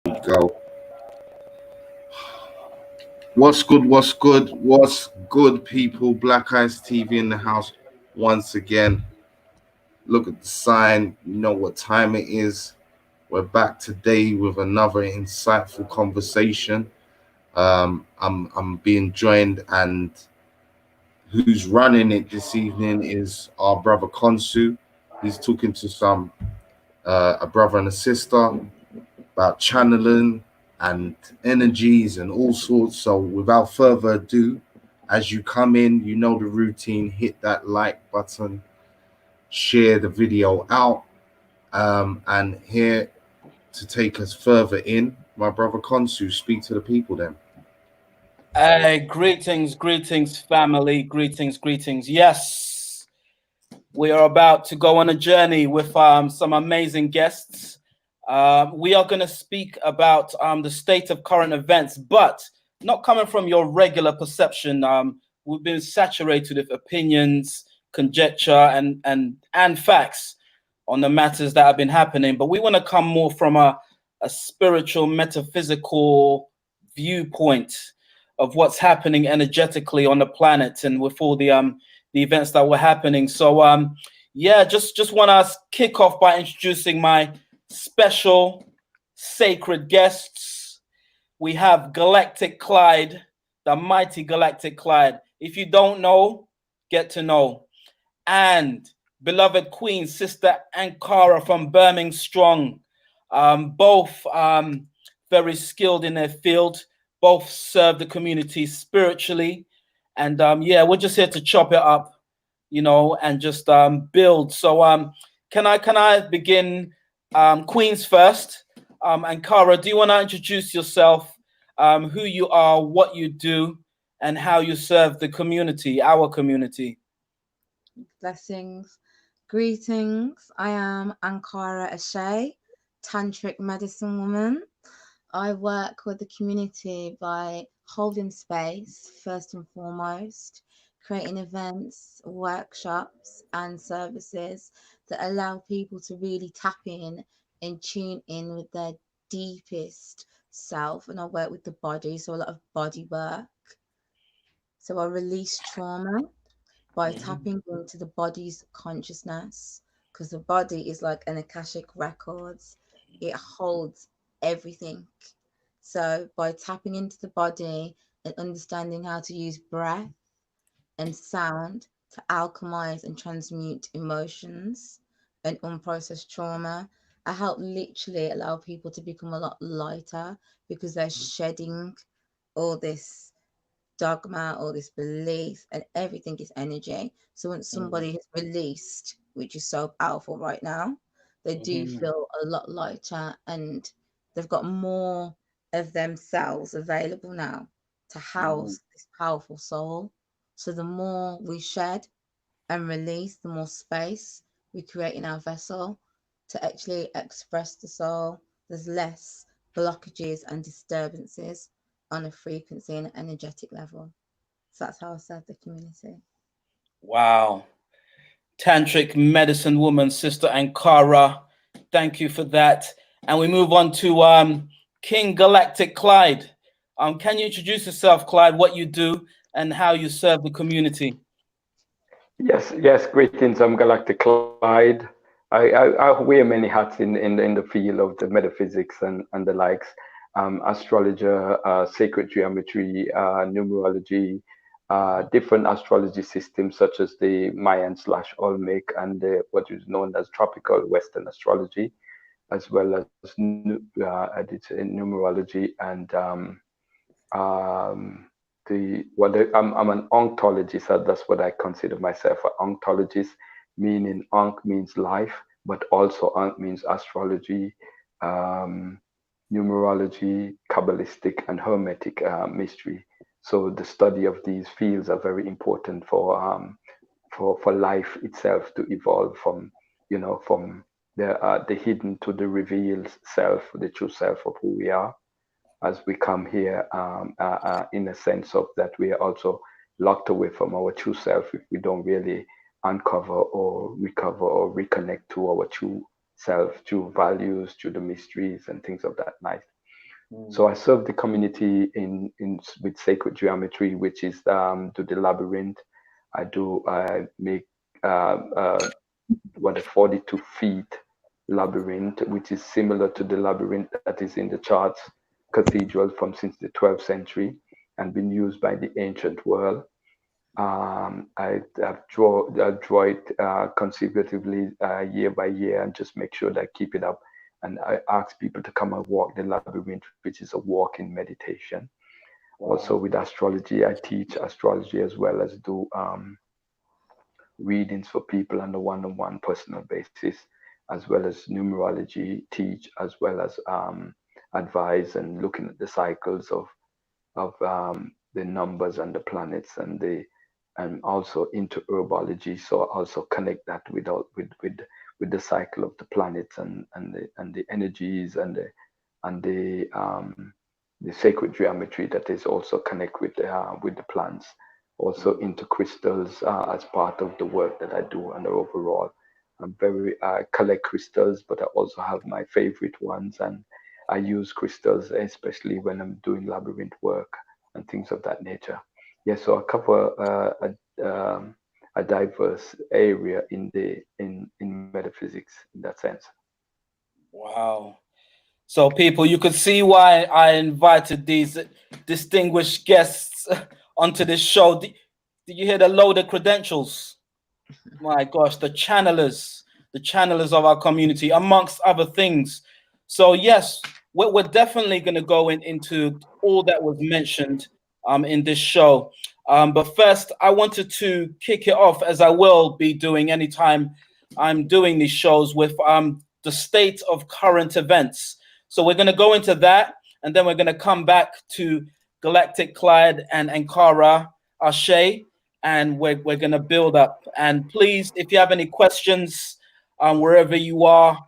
Go. What's good? What's good? What's good, people? Black Eyes TV in the house once again. Look at the sign. You know what time it is. We're back today with another insightful conversation. I'm being joined, and who's running it this evening is our brother Khonsu. He's talking to a brother and a sister about channeling and energies and all sorts. So without further ado, as you come in, you know the routine, hit that like button, share the video out, and here to take us further in, my brother Khonsu. Speak to the people then. Greetings, family. Greetings. Yes, we are about to go on a journey with some amazing guests. We are going to speak about the state of current events, but not coming from your regular perception. We've been saturated with opinions, conjecture, and facts on the matters that have been happening. But we want to come more from a spiritual, metaphysical viewpoint of what's happening energetically on the planet and with all the events that were happening. So yeah, just want to kick off by introducing my special sacred guests. We have Galactic CLYDE, the mighty Galactic CLYDE. If you don't know, get to know. And beloved Queen, Sister ANKH'KARA from Birmingham Strong. Both very skilled in their field, both serve the community spiritually. And yeah, we're just here to chop it up, and just build. So can I begin Queens first? ANKH'KARA, do you want to introduce yourself, who you are, what you do, and how you serve the community, our community? Blessings. Greetings. I am ANKH'KARA Ashay, tantric medicine woman. I work with the community by holding space, first and foremost, creating events, workshops, and services that allow people to really tap in and tune in with their deepest self. And I work with the body, so a lot of body work. So I release trauma by tapping into the body's consciousness, because the body is like an Akashic records. It holds everything. So by tapping into the body and understanding how to use breath and sound to alchemize and transmute emotions and unprocessed trauma, I help literally allow people to become a lot lighter because they're shedding all this dogma, all this belief, and everything is energy. So once somebody has released, which is so powerful right now, they do feel a lot lighter and they've got more of themselves available now to house this powerful soul. So the more we shed and release, the more space we create in our vessel to actually express the soul. There's less blockages and disturbances on a frequency and energetic level. So that's how I serve the community. Wow. Tantric medicine woman, Sister ANKH'KARA. Thank you for that. And we move on to King Galactic CLYDE. Can you introduce yourself, CLYDE, what you do and how you serve the community? Yes. Greetings. I'm Galactic CLYDE. I wear many hats in the field of the metaphysics and the likes. Astrologer, sacred geometry, numerology, different astrology systems such as the Mayan/Olmec and what is known as tropical Western astrology, as well as numerology and I'm an ontologist. That's what I consider myself, an ontologist, meaning onk means life, but also onk means astrology, numerology, Kabbalistic, and Hermetic mystery. So the study of these fields are very important for life itself to evolve from the hidden to the revealed self, the true self of who we are, as we come here in a sense of that we are also locked away from our true self if we don't really uncover or recover or reconnect to our true self, true values, true the mysteries and things of that night. So I serve the community with sacred geometry, which is do the labyrinth. I make what a 42 feet labyrinth, which is similar to the labyrinth that is in the Chartres Cathedral from since the 12th century and been used by the ancient world. I draw it consecutively year by year and just make sure that I keep it up. And I ask people to come and walk the labyrinth, which is a walk-in meditation. Also with astrology, I teach astrology as well as do readings for people on a one-on-one personal basis, as well as numerology, teach as well as advise and looking at the cycles of the numbers and the planets and also into herbology. So also connect that with the cycle of the planets and the energies and the sacred geometry that is also connect with the plants. Also into crystals as part of the work that I do. And overall, I collect crystals, but I also have my favorite ones, and I use crystals especially when I'm doing labyrinth work and things of that nature. Yeah, so I cover a diverse area in metaphysics in that sense. Wow. So people, you could see why I invited these distinguished guests onto this show. Did you hear the loaded credentials? My gosh, the channelers of our community, amongst other things. So yes, we're definitely going to go into all that was mentioned in this show. But first, I wanted to kick it off, as I will be doing anytime I'm doing these shows, with the state of current events. So we're going to go into that, and then we're going to come back to Galactic, CLYDE, and ANKH'KARA, Ashe, and we're going to build up. And please, if you have any questions, wherever you are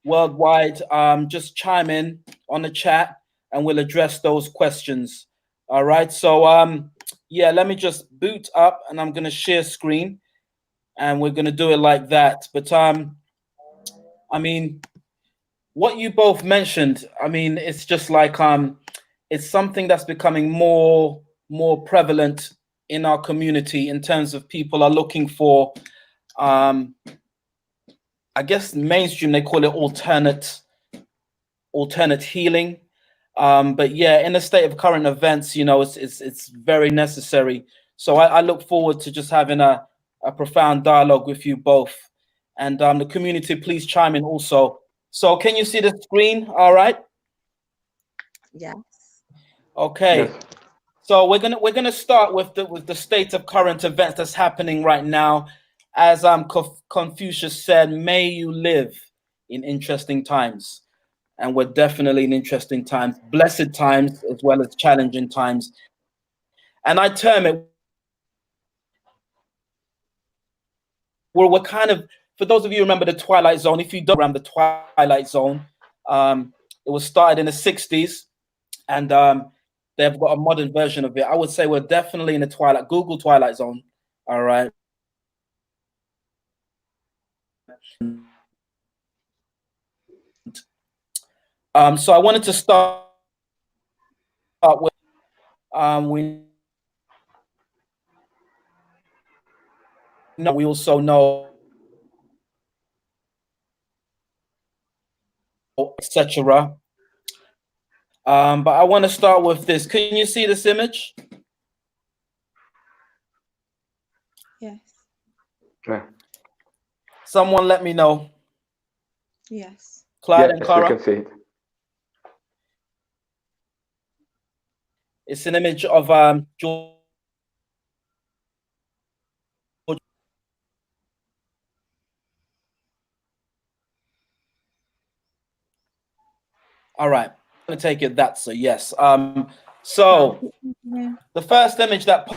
worldwide, just chime in on the chat, and we'll address those questions. All right. So yeah, let me just boot up, and I'm going to share screen, and we're going to do it like that. But I mean, what you both mentioned, I mean, it's just like it's something that's becoming more prevalent in our community, in terms of people are looking for I guess mainstream, they call it alternate healing. But yeah, in the state of current events, you know, it's very necessary. So I look forward to just having a profound dialogue with you both. And the community, please chime in also. So can you see the screen? All right. Yes. Okay. Yes. So we're gonna start with the state of current events that's happening right now. As Confucius said, may you live in interesting times. And we're definitely in interesting times, blessed times as well as challenging times. And I term it, we're kind of, for those of you who remember the Twilight Zone, if you don't remember the Twilight Zone, it was started in the 60s, and they've got a modern version of it. I would say we're definitely in the Twilight, Google Twilight Zone. All right. So I wanted to start with we also know, etc. But I want to start with this. Can you see this image? Yes. Yeah. Someone let me know. Yes. CLYDE and Yes, ANKH'KARA. we can see it. It's an image of George. All right, I'm gonna take it that's a yes. So the first image that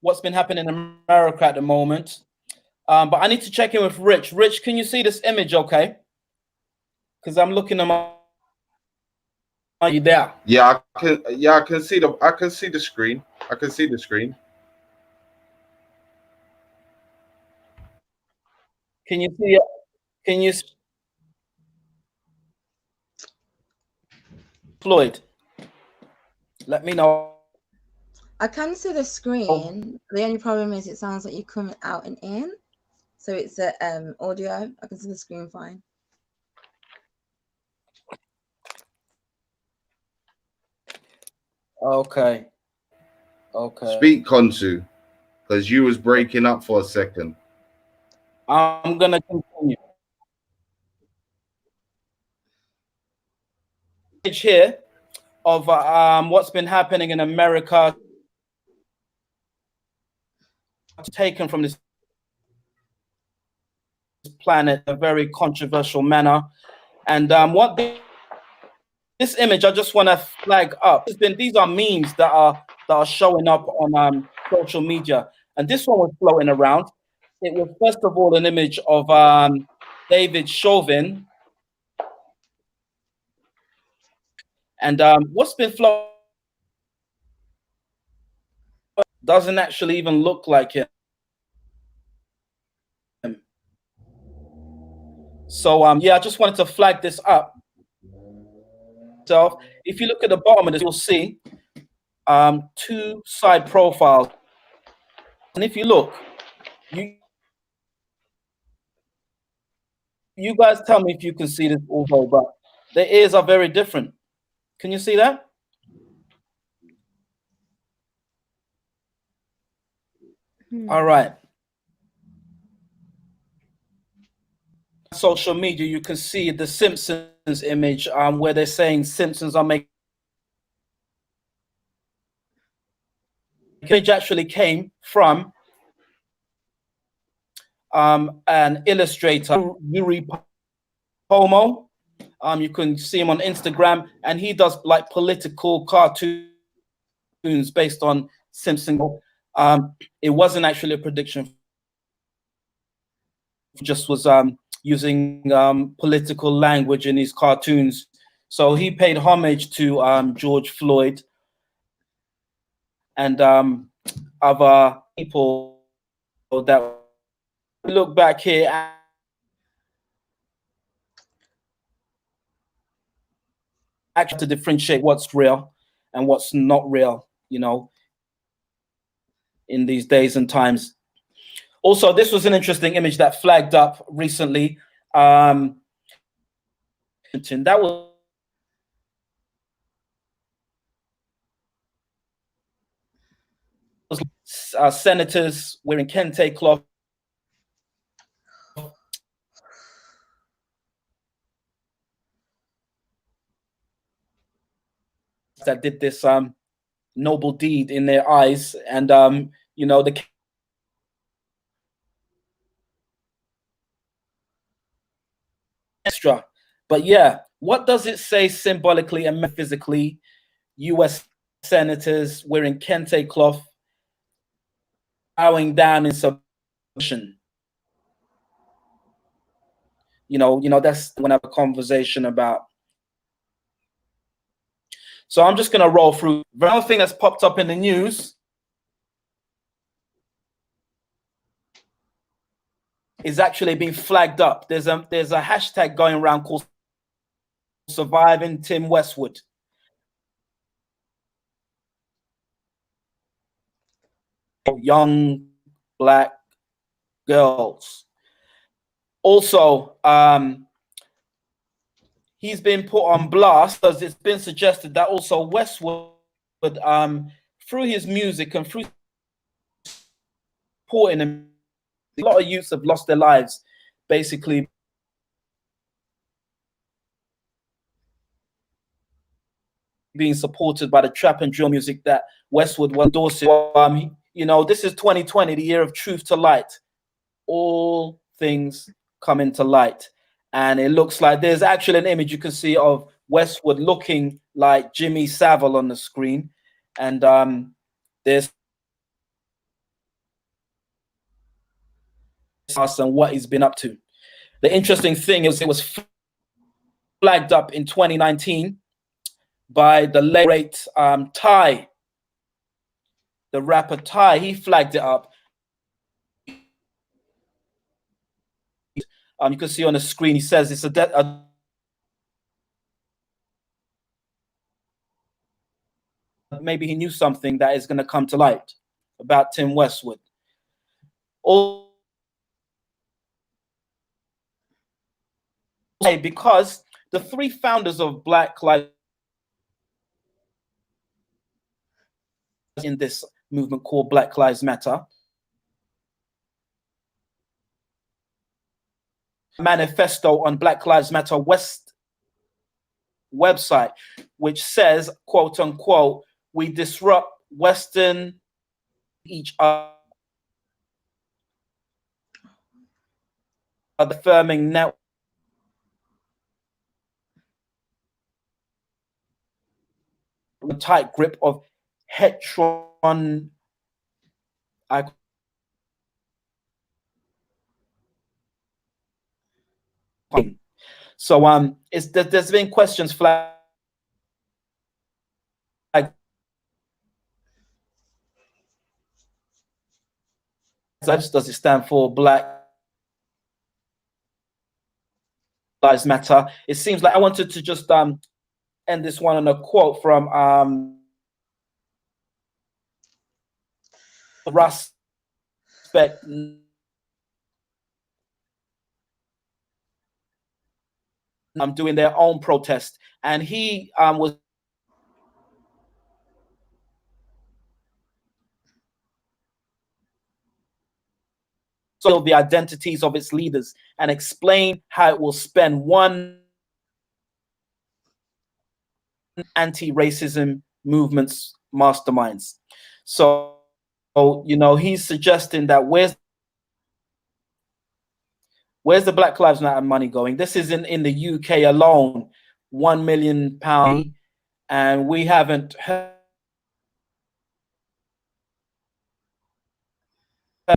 what's been happening in America at the moment. But I need to check in with Rich. Rich, can you see this image okay? Because I'm looking at my, are you there? Yeah, I can see the screen. I can see the screen. Can you see it? Can you, Floyd? Let me know. I can see the screen. The only problem is it sounds like you're coming out and in. So it's a audio. I can see the screen fine. Okay. Okay. Speak, Khonsu, because you was breaking up for a second. I'm gonna continue. Here of what's been happening in America, taken from this planet in a very controversial manner. And what this image, I just want to flag up. These are memes that are showing up on social media, and this one was floating around. It was first of all an image of David Chauvin, and what's been floating doesn't actually even look like him. So yeah, I just wanted to flag this up. So if you look at the bottom of this, you'll see two side profiles, and if you look, you guys tell me if you can see this also, but the ears are very different. Can you see that? All right. Social media, you can see the Simpsons image where they're saying Simpsons are making. The image actually came from an illustrator, Yuri Pomo. You can see him on Instagram, and he does like political cartoons based on Simpson. It wasn't actually a prediction; just was using political language in his cartoons. So he paid homage to George Floyd and other people that look back here actually to differentiate what's real and what's not real, you know, in these days and times. Also, this was an interesting image that flagged up recently. That was senators wearing kente cloth that did this noble deed in their eyes, and you know, the extra. But yeah, what does it say symbolically and metaphysically? U.S. senators wearing kente cloth, bowing down in submission. You know, that's when I have a conversation about. So I'm just gonna roll through. The other thing that's popped up in the news is actually being flagged up. There's a hashtag going around called Surviving Tim Westwood. Young black girls. Also, he's been put on blast because it's been suggested that also Westwood, through his music and through supporting him, a lot of youths have lost their lives, basically being supported by the trap and drill music that Westwood was endorsing. You know, this is 2020, the year of truth to light. All things come into light. And it looks like there's actually an image you can see of Westwood looking like Jimmy Savile on the screen. And there's and what he's been up to. The interesting thing is it was flagged up in 2019 by the late Ty, the rapper Ty. He flagged it up. You can see on the screen, he says it's a maybe he knew something that is going to come to light about Tim Westwood. Because the three founders of Black Lives in this movement called Black Lives Matter manifesto on Black Lives Matter West website, which says, quote unquote, we disrupt Western each other, the firming network a tight grip of heteron so there's been questions flagged. Does it stand for Black Lives Matter? It seems like I wanted to just end this one on a quote from Russ Beck. Doing their own protest, and he was so the identities of its leaders and explain how it will spend one anti-racism movement's masterminds. So, you know, he's suggesting that where's the Black Lives Matter money going? This is in the UK alone, £1 million, and we haven't heard,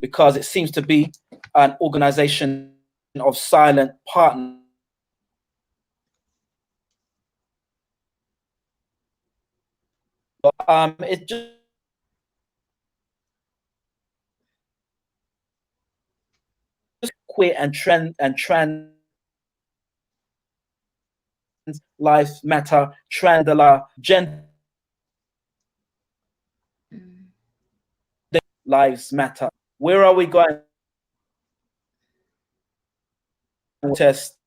because it seems to be an organization of silent partners. It just queer and trans lives matter, trandala, gender lives matter. Where are we going? Test.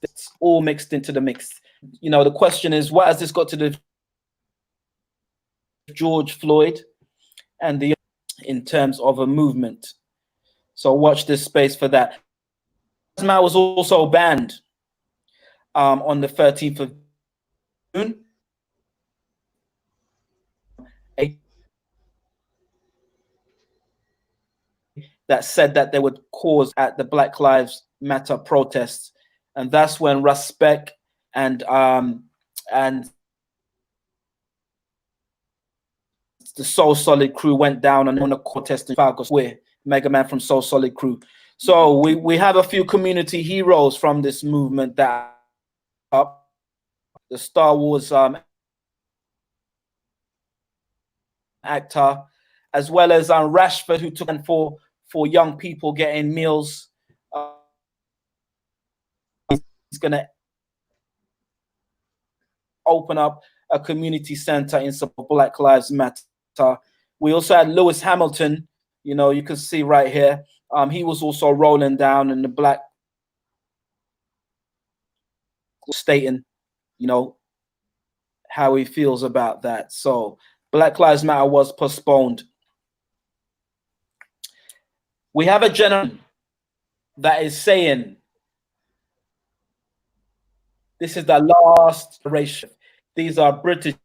It's all mixed into the mix. You know, the question is, what has this got to do with George Floyd and the in terms of a movement? So watch this space for that. Matter was also banned on the 13th of June. That said that they would cause at the Black Lives Matter protests, and that's when Russ Beck and the Soul Solid crew went down on a protest in Falcon Square. Mega Man from Soul Solid crew. So we have a few community heroes from this movement that up the Star Wars actor, as well as Rashford, who took in for young people getting meals. He's going to open up a community center in support of Black Lives Matter. We also had Lewis Hamilton, you know, you can see right here. He was also rolling down in the black, stating, you know, how he feels about that. So Black Lives Matter was postponed. We have a gentleman that is saying this is the last generation. These are British.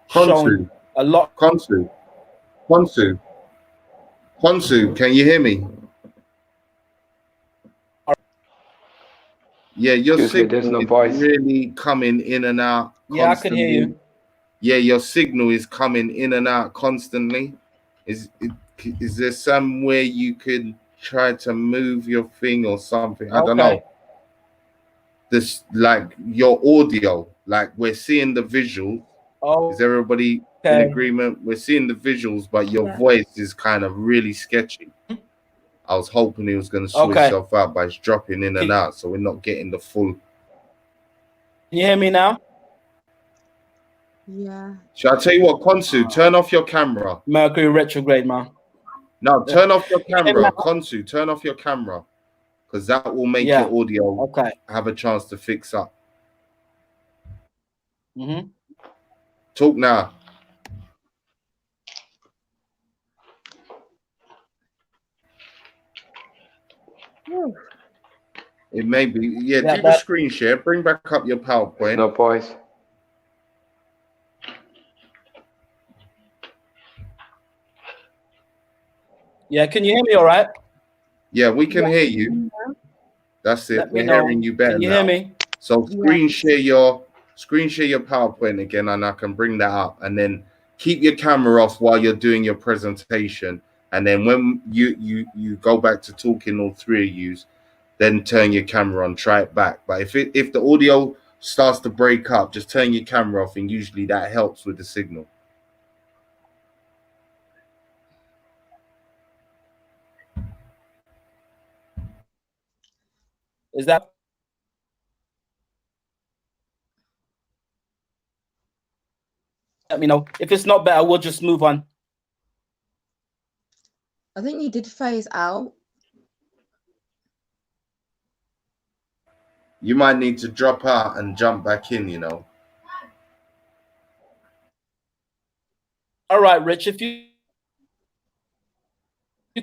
Khonsu, a lot. Khonsu, can you hear me? Yeah, your signal is really coming in and out constantly. Yeah, I can hear you. Yeah, your signal is coming in and out constantly. Is there somewhere you could try to move your thing or something? I don't know. This, like your audio, like we're seeing the visual. Oh, is everybody In Okay. agreement. We're seeing the visuals, but your Yeah. voice is kind of really sketchy. I was hoping he was going to sort Okay. himself out by dropping in and Can out, so we're not getting the full. you hear me now? Yeah. Shall I tell you what, Khonsu, turn off your camera. Mercury retrograde, man. No, turn off your Can you hear me camera. now? Khonsu, turn off your camera, because that will make Yeah. your audio Okay. have a chance to fix up. Mm-hmm. Talk now. Whew. It may be, yeah, Yeah, do the that, screen share. Bring back up your PowerPoint. No voice. yeah. Can you hear me all right? Yeah, we can Yeah. hear you. That's it. Let me We're know. hearing you better Can you now. hear me? So Yeah. screen share your PowerPoint again, and I can bring that up. And then keep your camera off while you're doing your presentation. And then when you go back to talking, all three of you, then turn your camera on. Try it back. But if the audio starts to break up, just turn your camera off, and usually that helps with the signal. Is that? Let me know. If it's not better, we'll just move on. I think you did phase out. You might need to drop out and jump back in, you know. All right, Rich. If you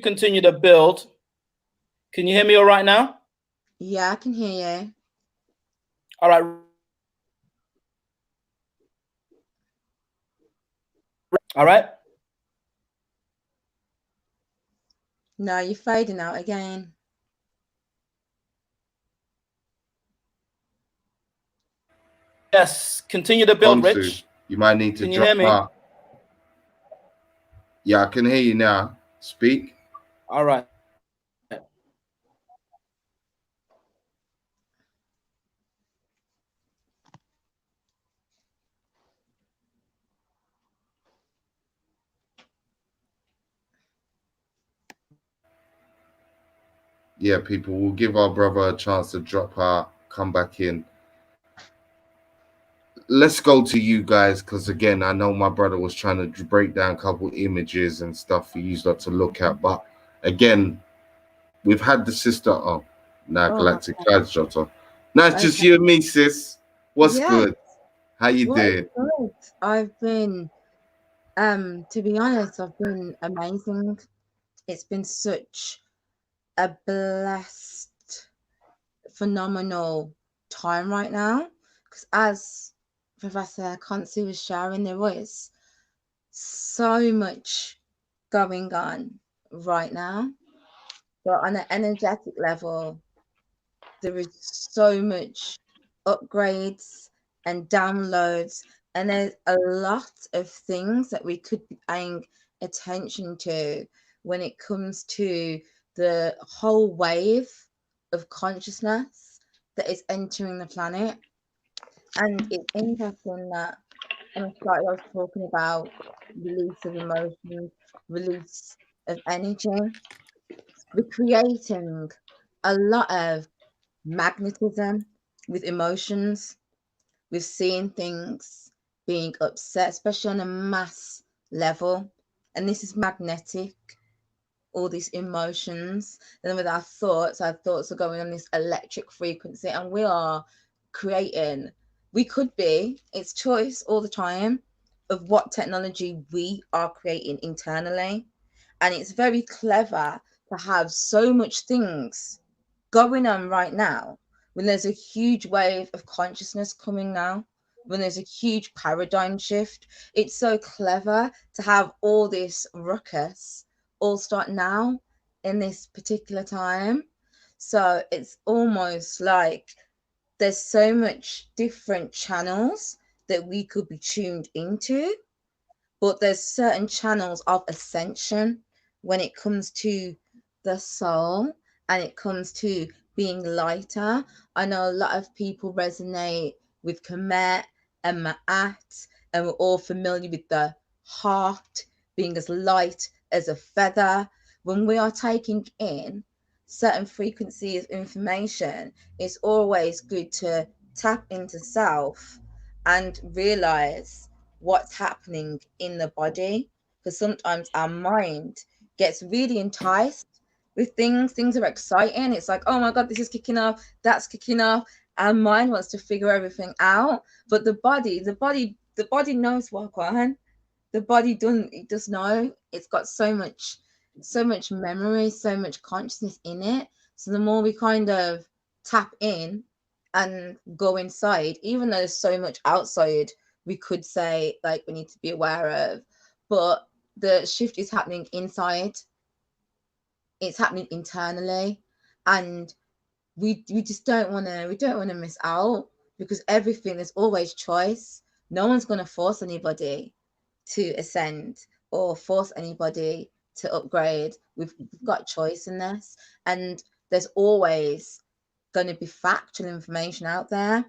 continue to build, can you hear me all right now? Yeah, I can hear you. All right. All right. No, you're fading out again. Yes. Continue to build, Khonsu, Rich. you might need to Can you hear drop me? out. Yeah, I can hear you now. Speak. All right. Yeah, people, will give our brother a chance to drop out, come back in. Let's go to you guys, because again, I know my brother was trying to break down a couple images and stuff for you lot to look at. But again, we've had the sister. Oh, now Oh, Galactic CLYDE's dropped off. Now it's just okay. you and me, sis. What's Yeah. good? How you What is doing? good? I've been, to be honest, I've been amazing. It's been such a blessed, phenomenal time right now. Because as Professor Khonsu was sharing, there was so much going on right now. But on an energetic level, there is so much upgrades and downloads, and there's a lot of things that we could be paying attention to when it comes to the whole wave of consciousness that is entering the planet. And it's interesting that on the start I was talking about release of emotions, release of energy. We're creating a lot of magnetism with emotions. We've seen things being upset, especially on a mass level. And this is magnetic, all these emotions. And then with our thoughts are going on this electric frequency, and we are creating, we could be, it's choice all the time of what technology we are creating internally. And it's very clever to have so much things going on right now when there's a huge wave of consciousness coming now, when there's a huge paradigm shift. It's so clever to have all this ruckus all start now in this particular time. So it's almost like there's so much different channels that we could be tuned into, but there's certain channels of ascension when it comes to the soul and it comes to being lighter. I know a lot of people resonate with Kemet and Ma'at, and we're all familiar with the heart, being as light as a feather. When we are taking in certain frequencies of information, it's always good to tap into self and realize what's happening in the body, because sometimes our mind gets really enticed with things are exciting. It's like, oh my god, this is kicking off, that's kicking off. Our mind wants to figure everything out, but the body knows what on. The body doesn't, it does know. It's got so much memory, so much consciousness in it. So the more we kind of tap in and go inside, even though there's so much outside we could say like we need to be aware of, but the shift is happening inside. It's happening internally, and we just don't want to miss out, because everything, there's always choice. No one's going to force anybody to ascend or force anybody to upgrade. We've got choice in this, and there's always going to be factual information out there.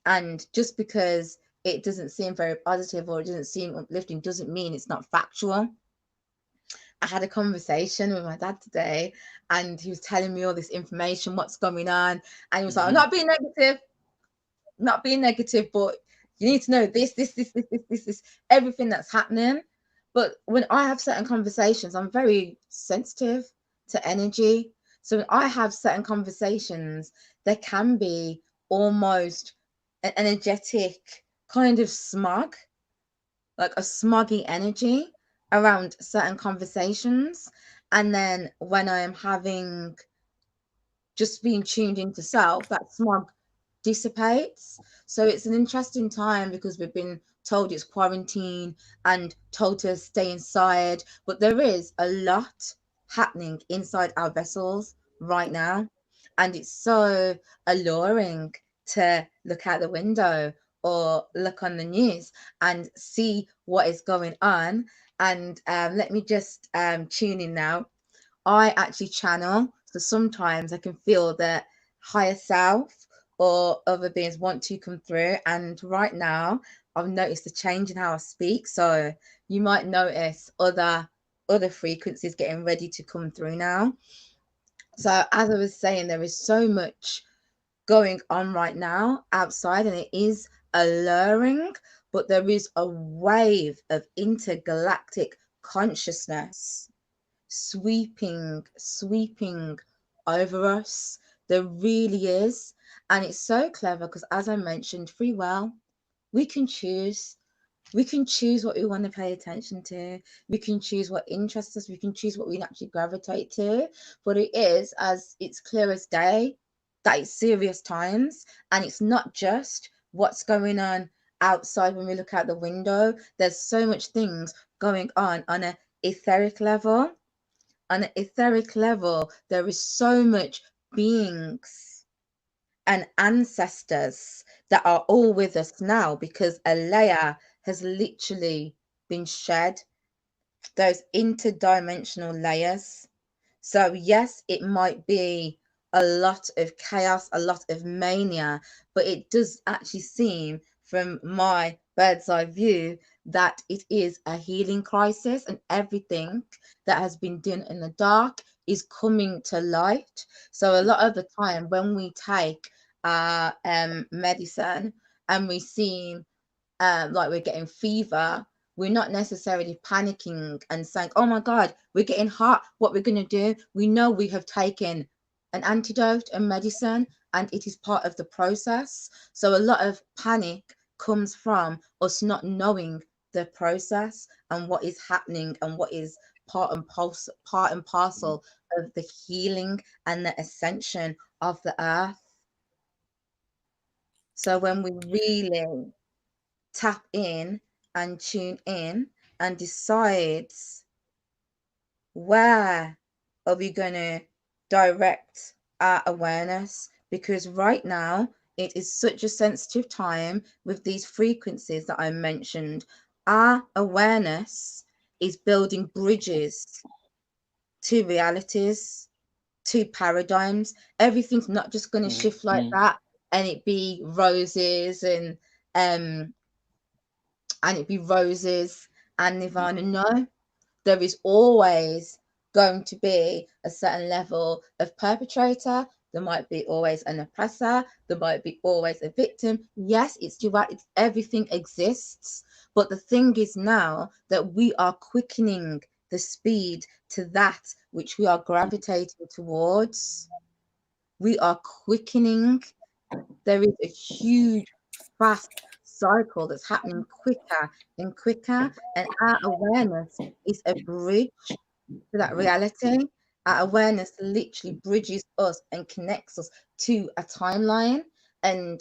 And just because it doesn't seem very positive or it doesn't seem uplifting doesn't mean it's not factual. I had a conversation with my dad today, and he was telling me all this information, what's going on, and he was like, I'm not being negative, but you need to know this, everything that's happening. But when I have certain conversations, I'm very sensitive to energy. So when I have certain conversations, there can be almost an energetic kind of smog, like a smoggy energy around certain conversations. And then when I am having just being tuned into self, that smog dissipates. So it's an interesting time because we've been told it's quarantine and told to stay inside, but there is a lot happening inside our vessels right now, and it's so alluring to look out the window or look on the news and see what is going on. And let me just tune in now. I actually channel, so sometimes I can feel that higher self or other beings want to come through. And right now, I've noticed a change in how I speak. So you might notice other frequencies getting ready to come through now. So as I was saying, there is so much going on right now outside, and it is alluring, but there is a wave of intergalactic consciousness sweeping over us. There really is. And it's so clever because, as I mentioned, free will, we can choose. We can choose what we want to pay attention to. We can choose what interests us. We can choose what we naturally gravitate to. But it is, as it's clear as day, that it's serious times. And it's not just what's going on outside when we look out the window. There's so much things going on an etheric level. On an etheric level, there is so much beings and ancestors that are all with us now, because a layer has literally been shed, those interdimensional layers. So yes, it might be a lot of chaos, a lot of mania, but it does actually seem, from my bird's eye view, that it is a healing crisis, and everything that has been done in the dark is coming to light. So a lot of the time when we take medicine and we seem like we're getting fever, we're not necessarily panicking and saying, oh my God, we're getting hot, what we're going to do. We know we have taken an antidote, a medicine, and it is part of the process. So a lot of panic comes from us not knowing the process and what is happening and what is part and parcel of the healing and the ascension of the earth. So when we really tap in and tune in and decides where are we going to direct our awareness, because right now it is such a sensitive time with these frequencies that I mentioned. Our awareness is building bridges to realities, to paradigms. Everything's not just going to shift like that and it be roses and it be roses and nirvana. No, there is always going to be a certain level of perpetrator. There might be always an oppressor. There might be always a victim. Yes, it's dual. It's everything exists. But the thing is now that we are quickening the speed to that which we are gravitating towards. We are quickening. There is a huge, fast cycle that's happening quicker and quicker, and our awareness is a bridge to that reality. Our awareness literally bridges us and connects us to a timeline, and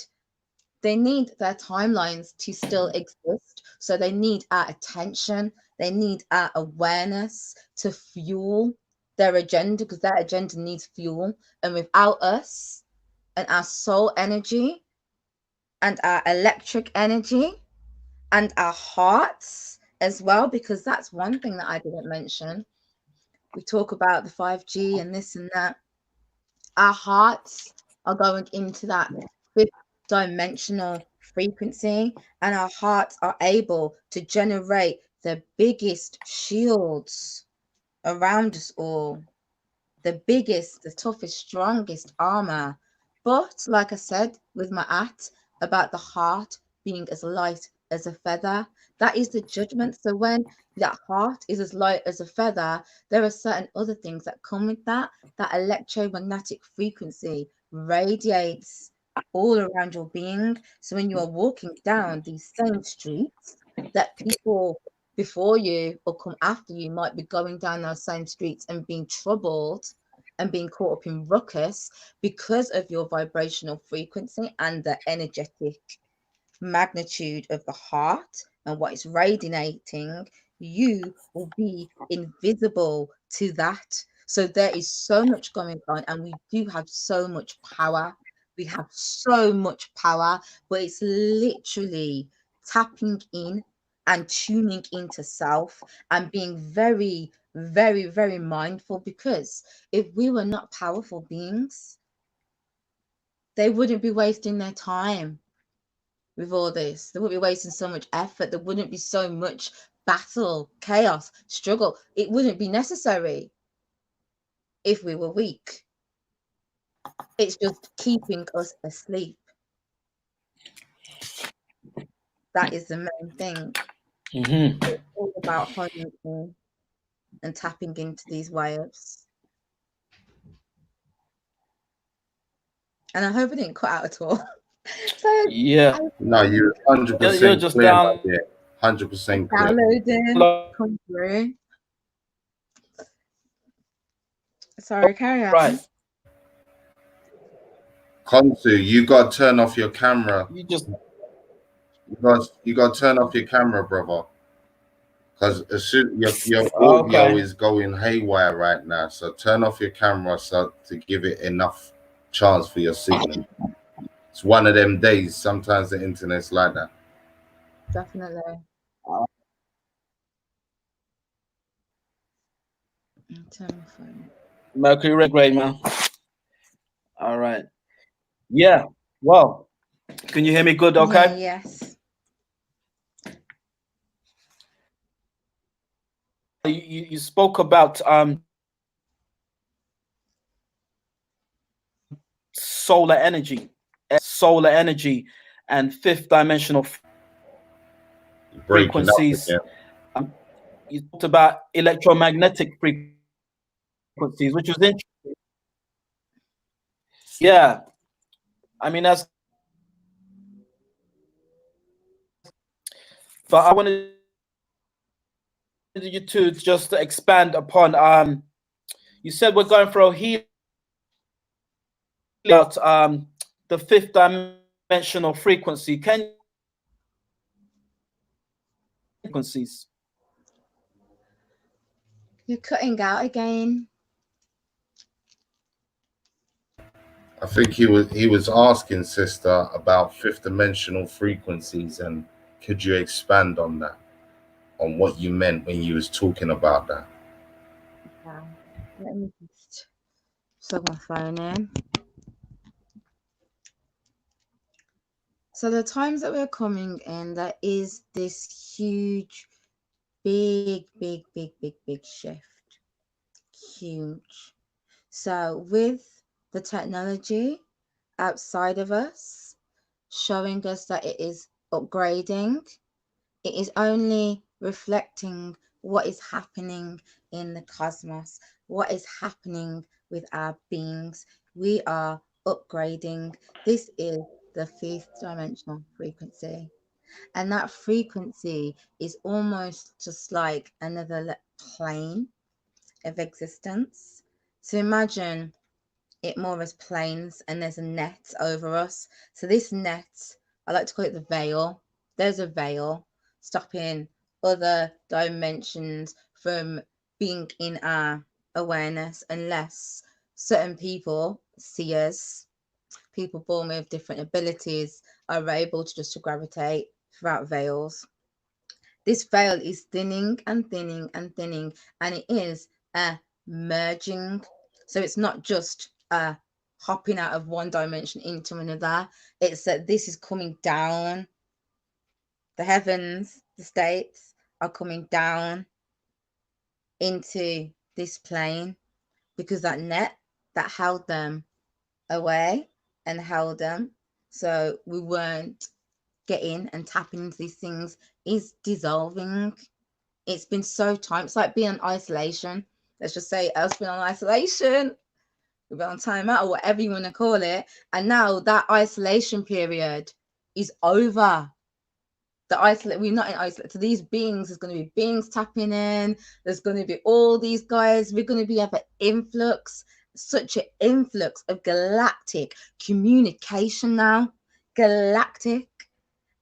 they need their timelines to still exist. So they need our attention, they need our awareness to fuel their agenda, because their agenda needs fuel. And without us and our soul energy and our electric energy and our hearts as well, because that's one thing that I didn't mention. We talk about the 5G and this and that. Our hearts are going into that fifth dimensional frequency, and our hearts are able to generate the biggest shields around us all, the biggest, the toughest, strongest armor. But like I said with my about the heart being as light as a feather, that is the judgment. So when that heart is as light as a feather, there are certain other things that come with that. That electromagnetic frequency radiates all around your being. So when you are walking down these same streets that people before you or come after you might be going down those same streets and being troubled and being caught up in ruckus because of your vibrational frequency and the energetic magnitude of the heart and what it's radiating, you will be invisible to that. So there is so much going on, and we do have so much power. We have so much power, but it's literally tapping in and tuning into self and being very, very, very mindful, because if we were not powerful beings, they wouldn't be wasting their time with all this. They wouldn't be wasting so much effort. There wouldn't be so much battle, chaos, struggle. It wouldn't be necessary if we were weak. It's just keeping us asleep. That is the main thing. It's all about honing in and tapping into these waves. And I hope I didn't cut out at all. So Yeah. No, you're You're 100% just clear, my down. dear. 100% clear. downloading, come through. Sorry, carry on. Right. Khonsu, you got to turn off your camera. You just You got to turn off your camera, brother. Because as soon your audio okay. is going haywire right now. So turn off your camera so to give it enough chance for your signal. It's one of them days. Sometimes the internet's like that. Definitely. Turn my phone. Mercury retrograde, man. All right. Yeah. Well, can you hear me good? Okay. Yeah, yes. You spoke about solar energy, and fifth dimensional frequencies. You talked about electromagnetic frequencies, which was interesting. Yeah, I mean that's. But I wanted you to just expand upon. You said we're going for a healing about the fifth dimensional frequency. Can frequencies? You're cutting out again. I think he was asking sister about fifth dimensional frequencies, and could you expand on that, on what you meant when you was talking about that? Yeah. Let me just plug my phone in. So the times that we're coming in, there is this huge big, big, big, big, big shift. Huge. So with the technology outside of us showing us that it is upgrading, it is only reflecting what is happening in the cosmos, what is happening with our beings. We are upgrading. This is the fifth dimensional frequency. And that frequency is almost just like another plane of existence. So imagine it more as planes and there's a net over us. So this net, I like to call it the veil. There's a veil stopping other dimensions from being in our awareness unless certain people, seers, people born with different abilities are able to just to gravitate throughout veils. This veil is thinning and thinning and thinning, and it is a merging. So it's not just a hopping out of one dimension into another. It's that this is coming down. The heavens, the states are coming down into this plane because that net that held them away and held them so we weren't getting and tapping into these things is dissolving. It's been so time. It's like being in isolation. Let's just say I've been on isolation. We've been on timeout or whatever you want to call it. And now that isolation period is over. We're not in isolation. So these beings, there's going to be beings tapping in. There's going to be all these guys. We're going to have an influx, such an influx of galactic communication now. Galactic.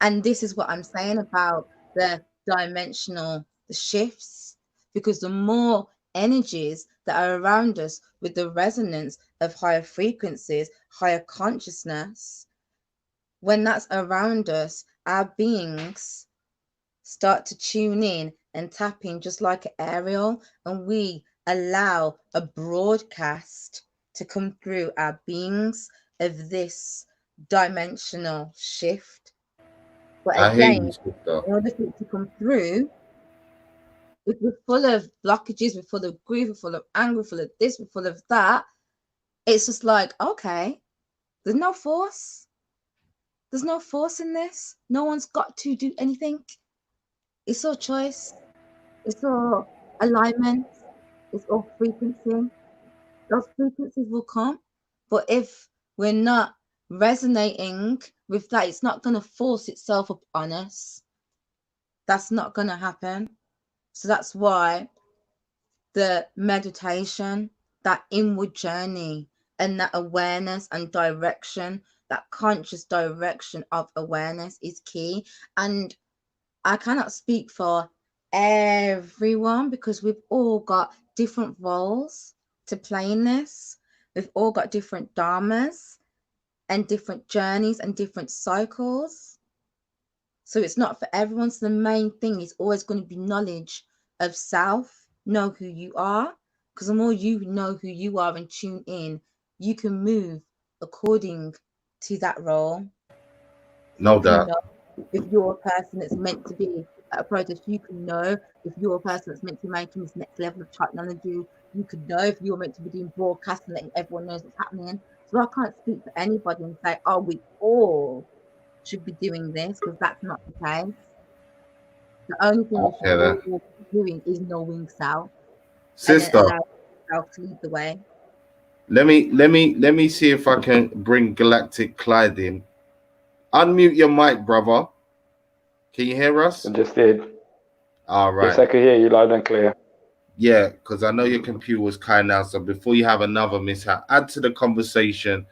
And this is what I'm saying about the dimensional shifts, because the more energies that are around us with the resonance of higher frequencies, higher consciousness, when that's around us, our beings start to tune in and tap in just like an aerial, and we allow a broadcast to come through our beings of this dimensional shift. But I hear again, you, sister. in order for it to come through, if we're full of blockages, we're full of grief, we're full of anger, we're full of this, we're full of that, it's just like, okay, there's no force. There's no force in this. No one's got to do anything. It's all choice. It's all alignment. It's all frequency. Those frequencies will come. But if we're not resonating with that, it's not going to force itself upon us. That's not going to happen. So that's why the meditation, that inward journey, and that awareness and direction, that conscious direction of awareness is key. And I cannot speak for everyone because we've all got different roles to play in this. We've all got different dharmas and different journeys and different cycles. So it's not for everyone. So the main thing is always going to be knowledge of self. Know who you are, because the more you know who you are and tune in, you can move according to that role. No You can doubt. know if you're a person that's meant to be at a protest. You can know if you're a person that's meant to be making this next level of technology. You could know if you're meant to be doing broadcasting, letting everyone knows what's happening. So I can't speak for anybody and say, oh, we all should be doing this, because that's not the case. The only thing we should Okay, all be doing is knowing self and then sister. allow self to lead the way. Let me see if I can bring Galactic CLYDE in. Unmute your mic, brother. Can you hear us? I just did. All right. Yes, I can hear you loud and clear. Yeah, because I know your computer was kind now. So before you have another mishap, add to the conversation.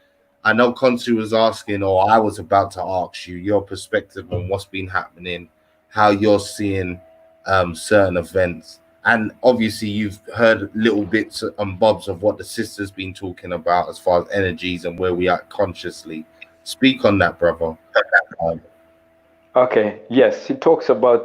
I know Khonsu was asking, or I was about to ask you, your perspective on what's been happening, how you're seeing certain events. And obviously, you've heard little bits and bobs of what the sister's been talking about as far as energies and where we are consciously. Speak on that, brother. Okay. Yes, he talks about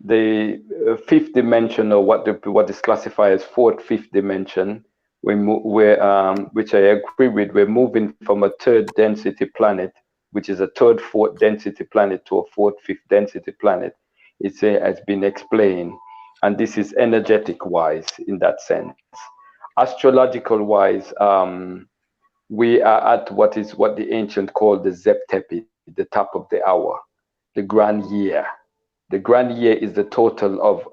the fifth dimension, or what is classified as fourth, fifth dimension. Which I agree with. We're moving from a third density planet, which is a third, fourth density planet, to a fourth, fifth density planet. has been explained, and this is energetic wise in that sense. Astrological wise, we are at what the ancient called the Zeptepi, the top of the hour, the grand year. The grand year is the total of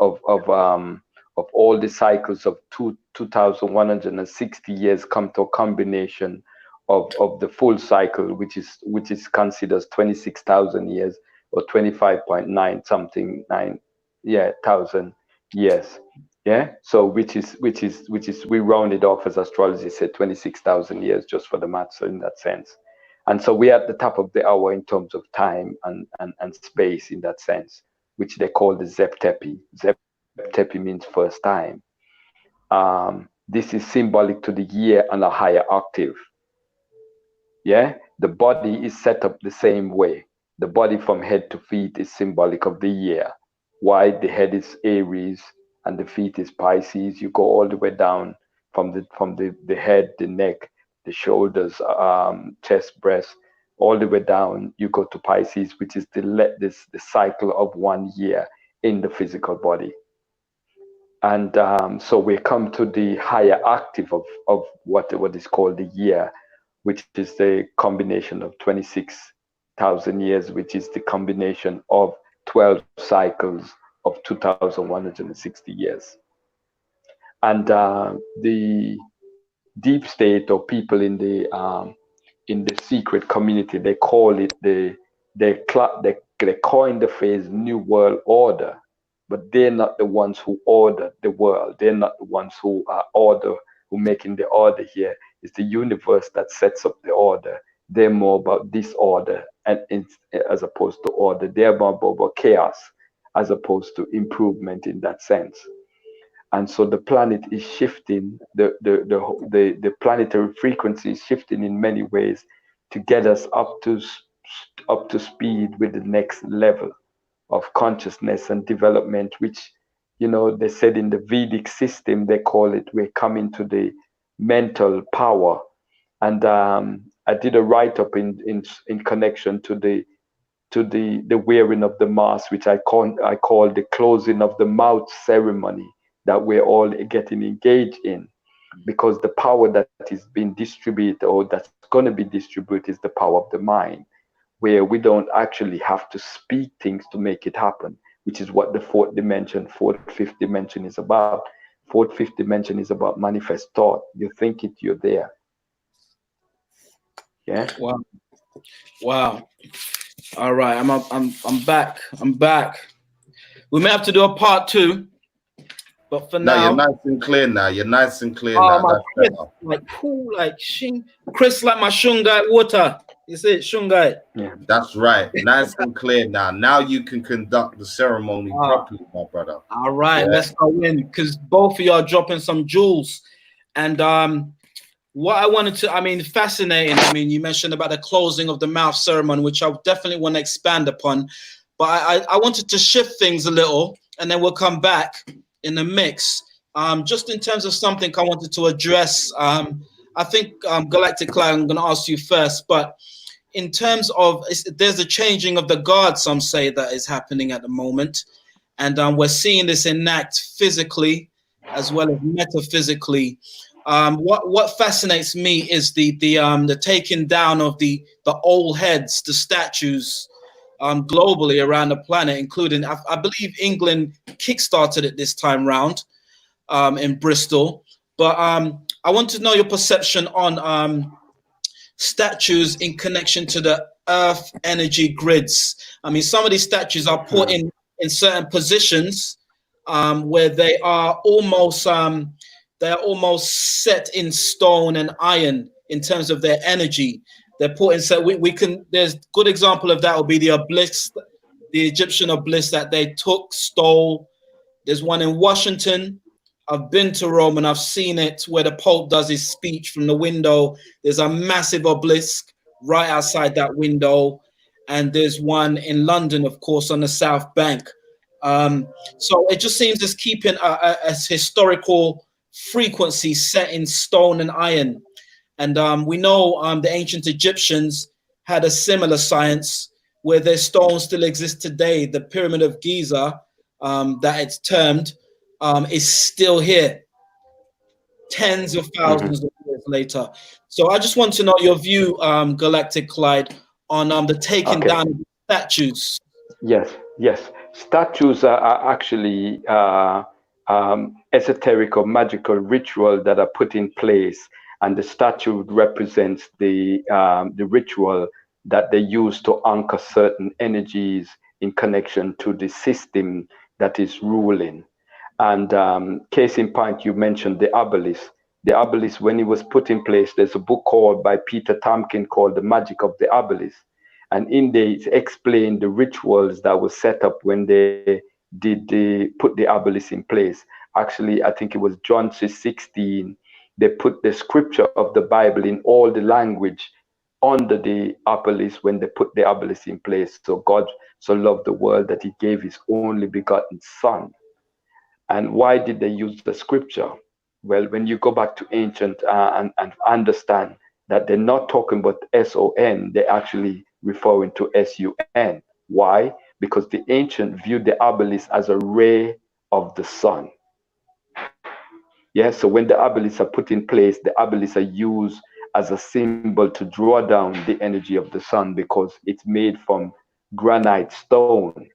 all the cycles of 2,160 years come to a combination of the full cycle, which is considered 26,000 years or 25.9 something 9 thousand years. Yeah, so which is we round it off, as astrology said, 26,000 years, just for the maths in that sense. And so we're at the top of the hour in terms of time and space in that sense, which they call the Zeptepi. Zeptepi means first time. This is symbolic to the year on a higher octave. Yeah, the body is set up the same way. The body from head to feet is symbolic of the year. Why? The head is Aries and the feet is Pisces. You go all the way down from the head, the neck, the shoulders, chest, breast, all the way down. You go to Pisces, which is the cycle of 1 year in the physical body. And so we come to the higher octave of what is called the year, which is the combination of 26,000 years, which is the combination of 12 cycles of 2,160 years. And the deep state, or people in the secret community, they call it they coin the phrase New World Order, but they're not the ones who order the world. They're not the ones who who making the order here. It's the universe that sets up the order. They're more about disorder and as opposed to order. They're more about chaos as opposed to improvement in that sense. And so the planet is shifting, the planetary frequency is shifting in many ways to get us up to speed with the next level of consciousness and development, which, you know, they said in the Vedic system, they call it, we're coming to the mental power. And I did a write-up in connection to the wearing of the mask, which I call the closing of the mouth ceremony that we're all getting engaged in, because the power that is being distributed, or that's going to be distributed, is the power of the mind, where we don't actually have to speak things to make it happen, which is what the fourth fifth dimension is about. Fourth, fifth dimension is about manifest thought. You think it, you're there. Yeah. Wow. All right. I'm back. We may have to do a part 2, but for now, you're nice and clear now. You're nice and clear now. now. Chris, like cool, like shing. Chris, like my shungite water. You see it, shungite. Yeah. That's right. Nice and clear now. Now you can conduct the ceremony properly, my brother. All right, let's go in, because both of y'all dropping some jewels. And what I wanted to, fascinating. You mentioned about the closing of the mouth ceremony, which I definitely want to expand upon. But I wanted to shift things a little, and then we'll come back in the mix. Just in terms of something I wanted to address, I think Galactic CLYDE, I'm going to ask you first, but in terms of, there's a changing of the guard, some say, that is happening at the moment. And we're seeing this enact physically as well as metaphysically. What fascinates me is the taking down of the old heads, the statues, globally around the planet, including, I believe England kickstarted it this time round in Bristol. But I want to know your perception on statues in connection to the earth energy grids. Some of these statues are put in certain positions where they are almost set in stone and iron in terms of their energy. They're put in, so we can, there's good example of that will be the obelisk, the Egyptian obelisk that they stole. There's one in Washington. I've been to Rome and I've seen it where the Pope does his speech from the window. There's a massive obelisk right outside that window. And there's one in London, of course, on the South Bank. So it just seems as keeping a historical frequency set in stone and iron. And we know the ancient Egyptians had a similar science where their stones still exist today. The Pyramid of Giza, that it's termed, is still here, tens of thousands of years later. So I just want to know your view, Galactic Clyde, on the taking down of the statues. Yes. Statues are actually esoteric or magical ritual that are put in place, and the statue represents the ritual that they use to anchor certain energies in connection to the system that is ruling. And case in point, you mentioned the obelisk. The obelisk, when it was put in place, there's a book called by Peter Tompkins called The Magic of the Obelisk. And in there, it explained the rituals that were set up when they put the obelisk in place. Actually, I think it was John 16. They put the scripture of the Bible in all the language under the obelisk when they put the obelisk in place. So God so loved the world that he gave his only begotten son. And why did they use the scripture? Well, when you go back to ancient and understand that they're not talking about S-O-N, they're actually referring to S-U-N. Why? Because the ancient viewed the obelisk as a ray of the sun. Yeah, so when the obelisks are put in place, the obelisks are used as a symbol to draw down the energy of the sun because it's made from granite stone.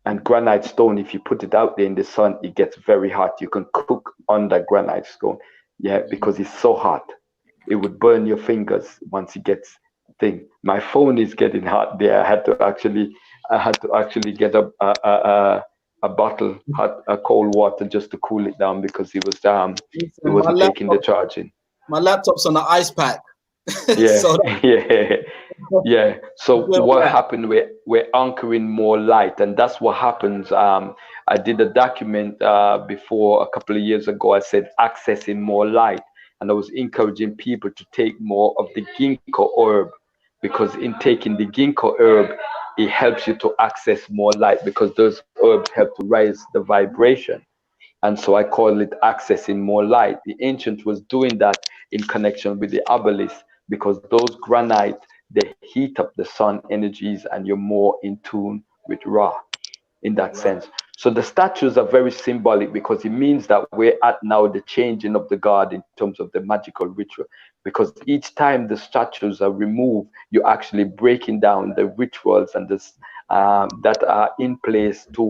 And granite stone, if you put it out there in the sun, it gets very hot. You can cook under granite stone, yeah, because it's so hot. It would burn your fingers once it gets thing. My phone is getting hot there. I had to actually get a bottle hot cold water just to cool it down because it wasn't taking the charging. My laptop's on the ice pack. Yeah, So yeah. So what happened? We're anchoring more light, and that's what happens. I did a document before a couple of years ago. I said accessing more light, and I was encouraging people to take more of the ginkgo herb because in taking the ginkgo herb, it helps you to access more light because those herbs help to raise the vibration. And so I call it accessing more light. The ancient was doing that in connection with the obelisk because those granite, they heat up the sun energies and you're more in tune with Ra in that sense. So the statues are very symbolic because it means that we're at now the changing of the guard in terms of the magical ritual. Because each time the statues are removed, you're actually breaking down the rituals and this that are in place to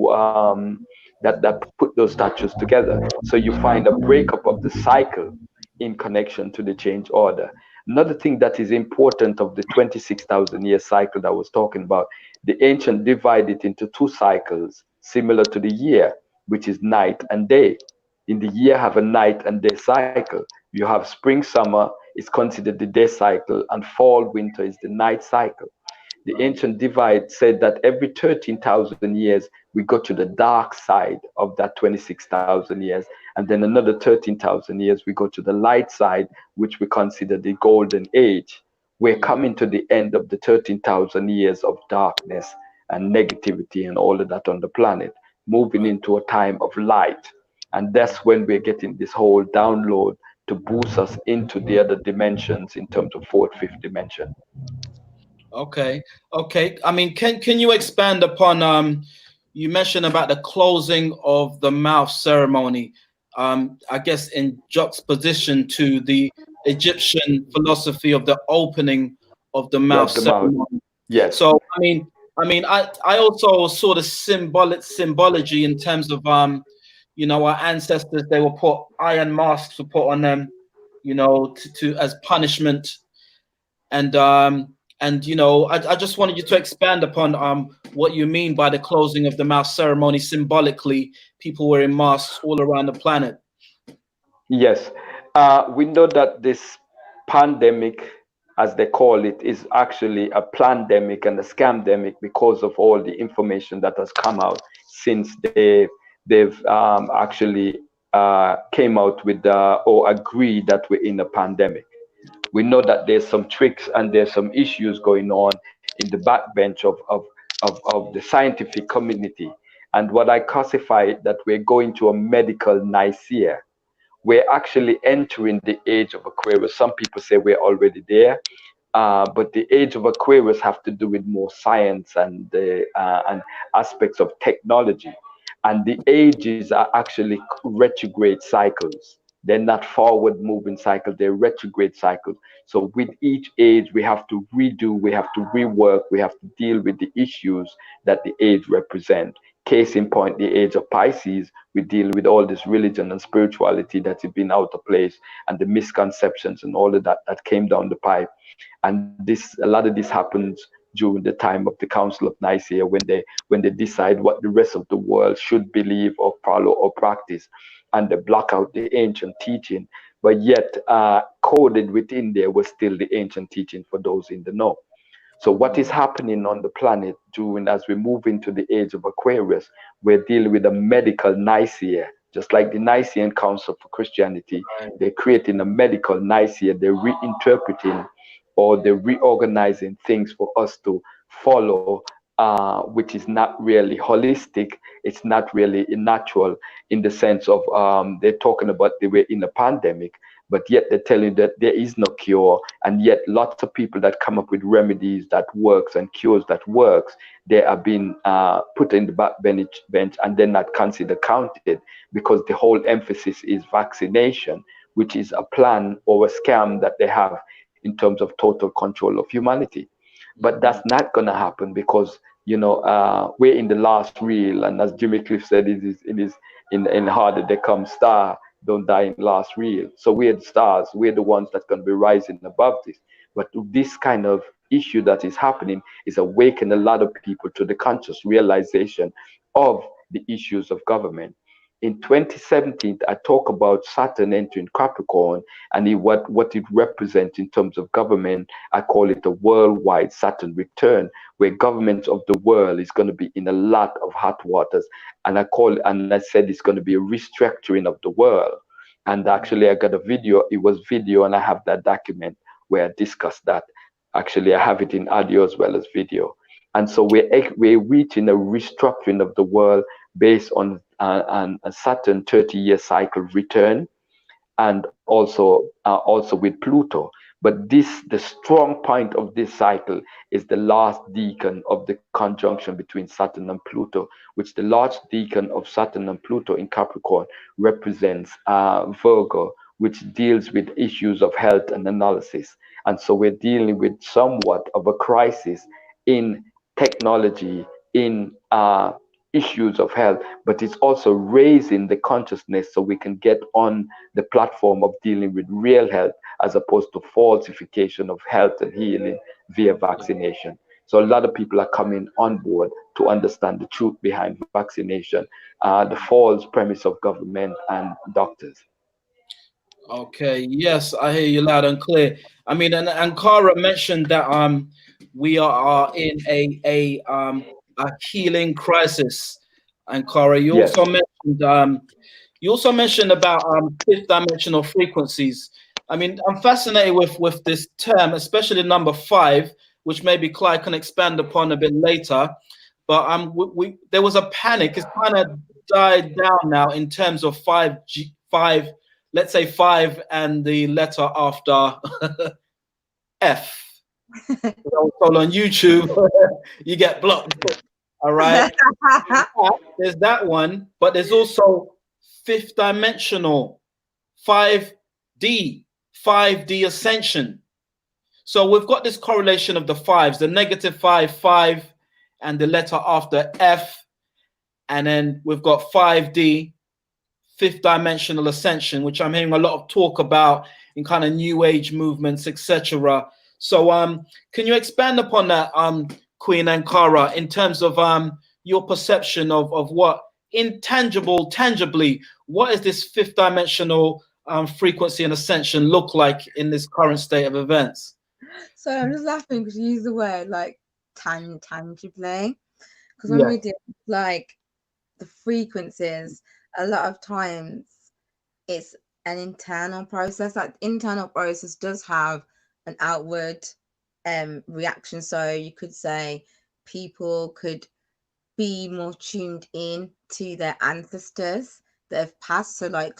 that put those statues together. So you find a breakup of the cycle in connection to the change order. Another thing that is important of the 26,000 year cycle that I was talking about, the ancient divide it into two cycles similar to the year, which is night and day. In the year have a night and day cycle. You have spring, summer is considered the day cycle, and fall, winter is the night cycle. The ancient divide said that every 13,000 years, we go to the dark side of that 26,000 years. And then another 13,000 years, we go to the light side, which we consider the golden age. We're coming to the end of the 13,000 years of darkness and negativity and all of that on the planet, moving into a time of light. And that's when we're getting this whole download to boost us into the other dimensions in terms of fourth, fifth dimension. Okay. I mean, can you expand upon you mentioned about the closing of the mouth ceremony? I guess in juxtaposition to the Egyptian philosophy of the opening of the mouth ceremony. Yes. So I also saw the symbology in terms of our ancestors. They were put iron masks were put on them, to as punishment, and I just wanted you to expand upon what you mean by the closing of the mouth ceremony. Symbolically, people wearing masks all around the planet. Yes, we know that this pandemic, as they call it, is actually a plandemic and a scamdemic because of all the information that has come out since they've actually came out with or agreed that we're in a pandemic. We know that there's some tricks and there's some issues going on in the backbench of the scientific community. And what I classify that we're going to a medical Nicaea. We're actually entering the age of Aquarius. Some people say we're already there. but the age of Aquarius have to do with more science and aspects of technology. And the ages are actually retrograde cycles. They're not forward moving cycles, they're retrograde cycles. So with each age, we have to redo, we have to rework, we have to deal with the issues that the age represent. Case in point, the age of Pisces, we deal with all this religion and spirituality that has been out of place and the misconceptions and all of that that came down the pipe. And this, a lot of this happens during the time of the Council of Nicaea, when they decide what the rest of the world should believe or follow or practice, and they block out the ancient teaching. But yet, coded within there was still the ancient teaching for those in the know. So what is happening on the planet during as we move into the age of Aquarius, we're dealing with a medical Nicaea, just like the Nicene Council for Christianity. They're creating a medical Nicaea. They're reinterpreting or they're reorganizing things for us to follow, which is not really holistic. It's not really natural in the sense of they're talking about they were in a pandemic, but yet they're telling you that there is no cure, and yet lots of people that come up with remedies that works and cures that works, they are being put in the bench and then not considered counted, because the whole emphasis is vaccination, which is a plan or a scam that they have in terms of total control of humanity. But that's not going to happen because we're in the last reel, and as Jimmy Cliff said, it is in harder they come star, don't die in last reel. So we're the stars, we're the ones that can be rising above this. But this kind of issue that is happening is awakening a lot of people to the conscious realization of the issues of government. In 2017, I talk about Saturn entering Capricorn and what it represents in terms of government. I call it a worldwide Saturn return, where governments of the world is going to be in a lot of hot waters. And I said it's going to be a restructuring of the world. And actually, I got a video. It was video, and I have that document where I discussed that. Actually, I have it in audio as well as video. And so we're reaching a restructuring of the world based on a Saturn 30-year cycle return, and also with Pluto. But the strong point of this cycle is the last decan of the conjunction between Saturn and Pluto, which the last decan of Saturn and Pluto in Capricorn represents Virgo, which deals with issues of health and analysis. And so we're dealing with somewhat of a crisis in technology, in issues of health, but it's also raising the consciousness so we can get on the platform of dealing with real health as opposed to falsification of health and healing via vaccination. So a lot of people are coming on board to understand the truth behind vaccination, the false premise of government and doctors. Okay, yes, I hear you loud and clear. I mean, and ANKH'KARA mentioned that we are in a healing crisis. ANKH'KARA, Yes. You also mentioned about fifth dimensional frequencies. I mean, I'm fascinated with this term, especially number 5, which maybe Clyde can expand upon a bit later. But there was a panic. It's kind of died down now in terms of 5. Let's say 5 and the letter after F. All on YouTube, you get blocked. All right. There's that one, but there's also fifth dimensional, 5D ascension. So we've got this correlation of the 5s, the -5, and the letter after F. And then we've got 5D, fifth dimensional ascension, which I'm hearing a lot of talk about in kind of new age movements, etc. So can you expand upon that, Queen ANKH'KARA, in terms of your perception of what tangibly, what is this fifth dimensional frequency and ascension look like in this current state of events? So I'm just laughing because you use the word like tangibly, because when we do like the frequencies, a lot of times it's an internal process. That internal process does have an outward reaction. So you could say people could be more tuned in to their ancestors that have passed. So like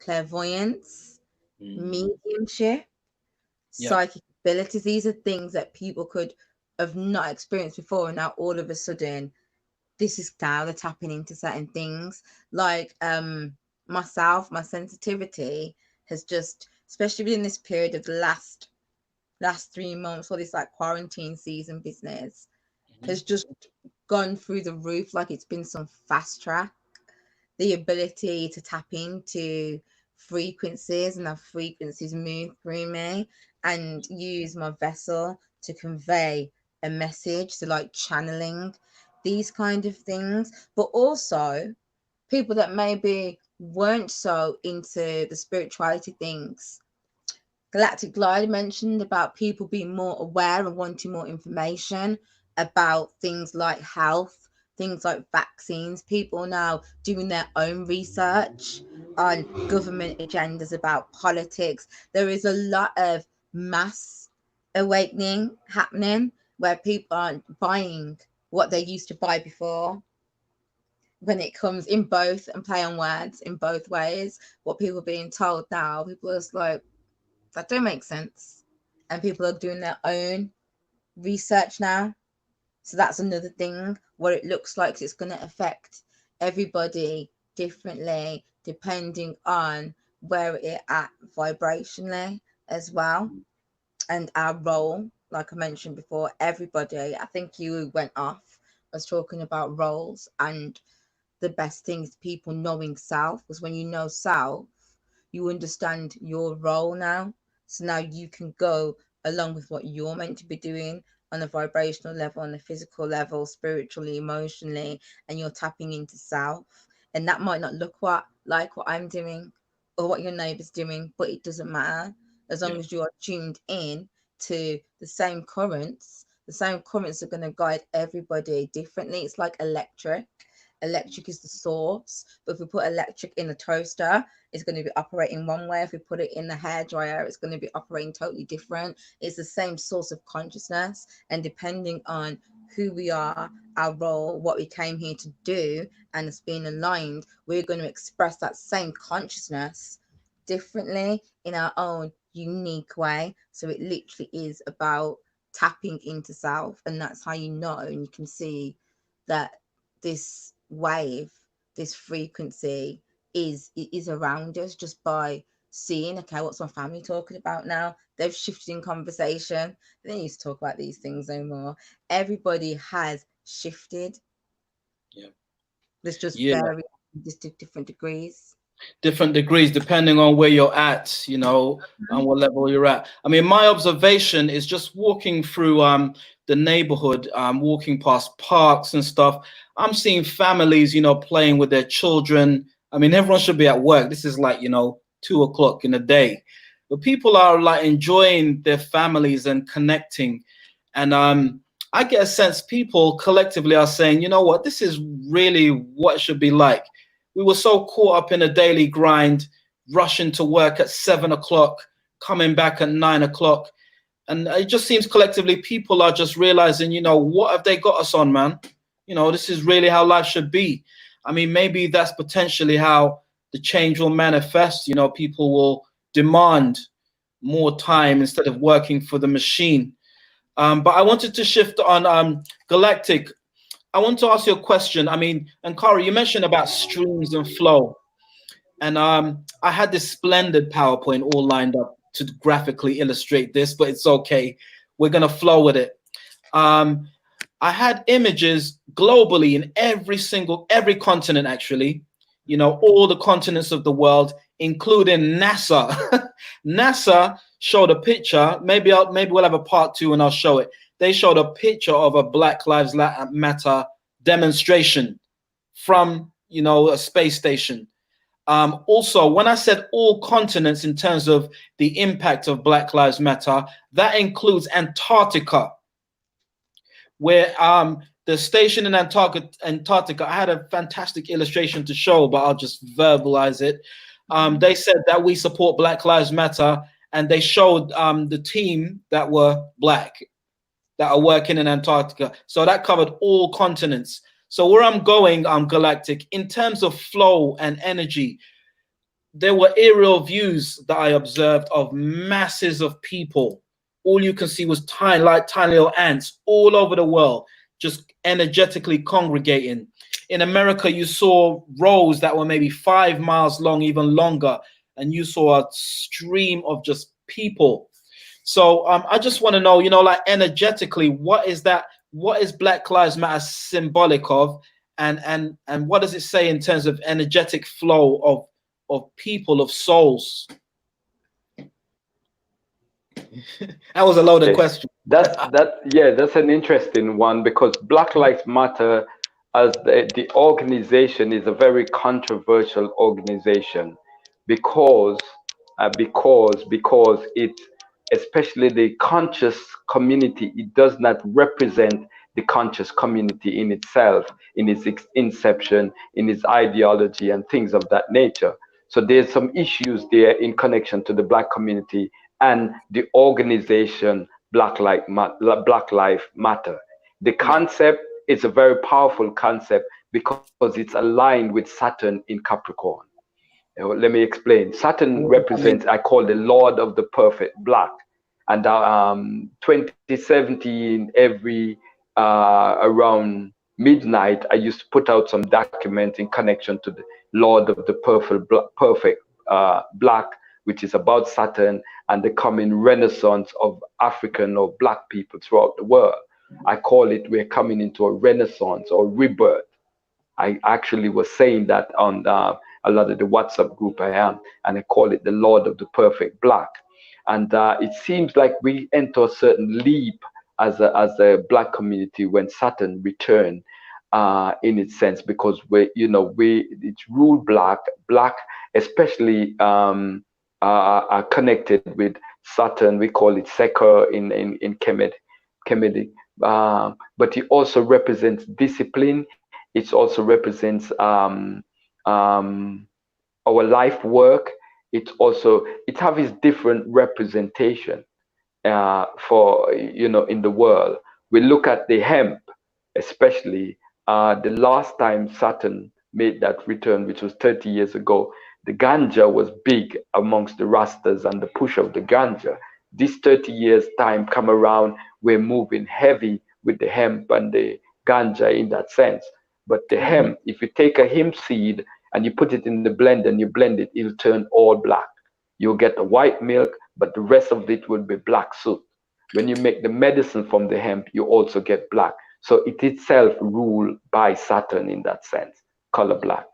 clairvoyance, mediumship, psychic abilities. These are things that people could have not experienced before, and now all of a sudden, this is now they're tapping into certain things. Like myself, my sensitivity has just, especially in this period of the last 3 months, or this like quarantine season business, has just gone through the roof. Like it's been some fast track. The ability to tap into frequencies and have frequencies move through me and use my vessel to convey a message, so like channeling these kind of things. But also people that maybe weren't so into the spirituality things. Galactic GLYDE mentioned about people being more aware and wanting more information about things like health, things like vaccines. People now doing their own research on government agendas about politics. There is a lot of mass awakening happening where people aren't buying what they used to buy before. When it comes in both, and play on words in both ways, what people are being told now, people are just like, that don't make sense. And people are doing their own research now. So that's another thing. What it looks like, it's going to affect everybody differently depending on where it at vibrationally as well. And our role, like I mentioned before, everybody, I think you went off, was talking about roles, and the best thing is people knowing self, because when you know self, you understand your role now. So now you can go along with what you're meant to be doing on a vibrational level, on a physical level, spiritually, emotionally, and you're tapping into self. And that might not look like what I'm doing or what your neighbor's doing, but it doesn't matter as long as you are tuned in to the same currents. The same currents are going to guide everybody differently. It's like electric. Electric is the source, but if we put electric in a toaster, it's going to be operating one way. If we put it in the hairdryer, it's going to be operating totally different. It's the same source of consciousness, and depending on who we are, our role, what we came here to do, and it's being aligned, we're going to express that same consciousness differently in our own unique way. So it literally is about tapping into self, and that's how you know, and you can see that this wave, this frequency is around us just by seeing, okay, what's my family talking about now? They've shifted in conversation. They don't used to talk about these things no more. Everybody has shifted. There's just very different degrees. Different degrees depending on where you're at, you know, and what level you're at. I mean, my observation is just walking through the neighborhood, walking past parks and stuff. I'm seeing families, you know, playing with their children. I mean, everyone should be at work. This is like, you know, 2 o'clock in the day, but people are like enjoying their families and connecting. And I get a sense people collectively are saying, you know what, this is really what it should be like. We were so caught up in a daily grind, rushing to work at 7 o'clock, coming back at 9 o'clock. And it just seems collectively people are just realizing, you know, what have they got us on, man? You know, this is really how life should be. I mean, maybe that's potentially how the change will manifest. You know, people will demand more time instead of working for the machine. But I wanted to shift on Galactic. I want to ask you a question. I mean, ANKH'KARA, you mentioned about streams and flow. And I had this splendid PowerPoint all lined up to graphically illustrate this, but it's okay. We're going to flow with it. I had images globally in every continent, actually. You know, all the continents of the world, including NASA. NASA showed a picture. Maybe we'll have a part 2 and I'll show it. They showed a picture of a Black Lives Matter demonstration from, you know, a space station. Also, when I said all continents in terms of the impact of Black Lives Matter, that includes Antarctica, where the station in Antarctica, I had a fantastic illustration to show, but I'll just verbalize it. They said that we support Black Lives Matter, and they showed the team that were Black, that are working in Antarctica. So that covered all continents. So where I'm going, Galactic, in terms of flow and energy, there were aerial views that I observed of masses of people all you can see was tiny, like tiny little ants all over the world, just energetically congregating. In America, you saw rows that were maybe 5 miles long, even longer, and you saw a stream of just people. So I just want to know, you know, like energetically, what is that? What is Black Lives Matter symbolic of? And what does it say in terms of energetic flow of people, of souls? That was a loaded question. That's an interesting one, because Black Lives Matter as the organization is a very controversial organization, because it, especially the conscious community, it does not represent the conscious community in itself, in its inception, in its ideology and things of that nature. So there's some issues there in connection to the Black community and the organization Black Lives Matter. The concept is a very powerful concept because it's aligned with Saturn in Capricorn. Let me explain. Saturn represents, I call the Lord of the Perfect Black. And 2017, every around midnight, I used to put out some documents in connection to the Lord of the Perfect Black, which is about Saturn and the coming renaissance of African or Black people throughout the world. I call it, we're coming into a renaissance or rebirth. I actually was saying that on a lot of the WhatsApp group I am, and I call it the Lord of the Perfect Black. And it seems like we enter a certain leap as a Black community when Saturn returned, in its sense, because it's ruled Black, especially are connected with Saturn. We call it Sekar in Kemetic. But it also represents discipline. It also represents our life work. It have its different representation for in the world. We look at the hemp, especially the last time Saturn made that return, which was 30 years ago. The ganja was big amongst the Rastas and the push of the ganja. This 30 years time come around, we're moving heavy with the hemp and the ganja in that sense. But the hemp, if you take a hemp seed and you put it in the blender and you blend it, it'll turn all black. You'll get the white milk, but the rest of it will be black soup. When you make the medicine from the hemp, you also get black. So it itself ruled by Saturn in that sense, color black.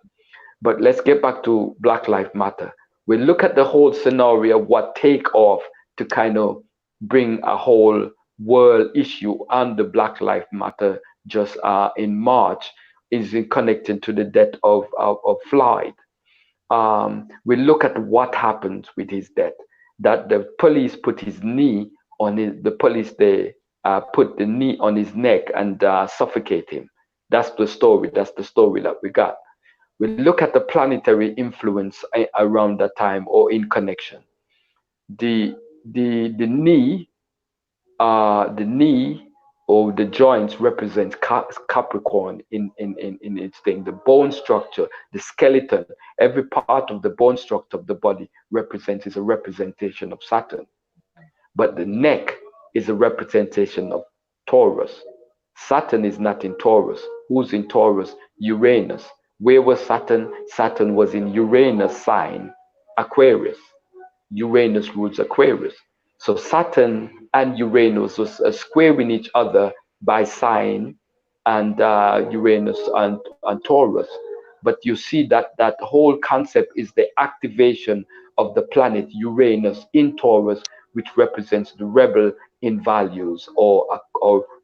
But let's get back to Black Lives Matter. We look at the whole scenario, what take off to kind of bring a whole world issue on the Black Lives Matter just in March is in connecting to the death of Floyd. We look at what happened with his death, that the police put his knee on they put the knee on his neck and suffocate him. That's the story that we got. We look at the planetary influence around that time or in connection. The knee or the joints represents Capricorn in its thing. The bone structure, the skeleton, every part of the bone structure of the body is a representation of Saturn. But the neck is a representation of Taurus. Saturn is not in Taurus. Who's in Taurus? Uranus. Where was Saturn? Saturn was in Uranus sign, Aquarius. Uranus rules Aquarius. So Saturn and Uranus was squaring each other by sign, and Uranus and Taurus. But you see that whole concept is the activation of the planet Uranus in Taurus, which represents the rebel in values or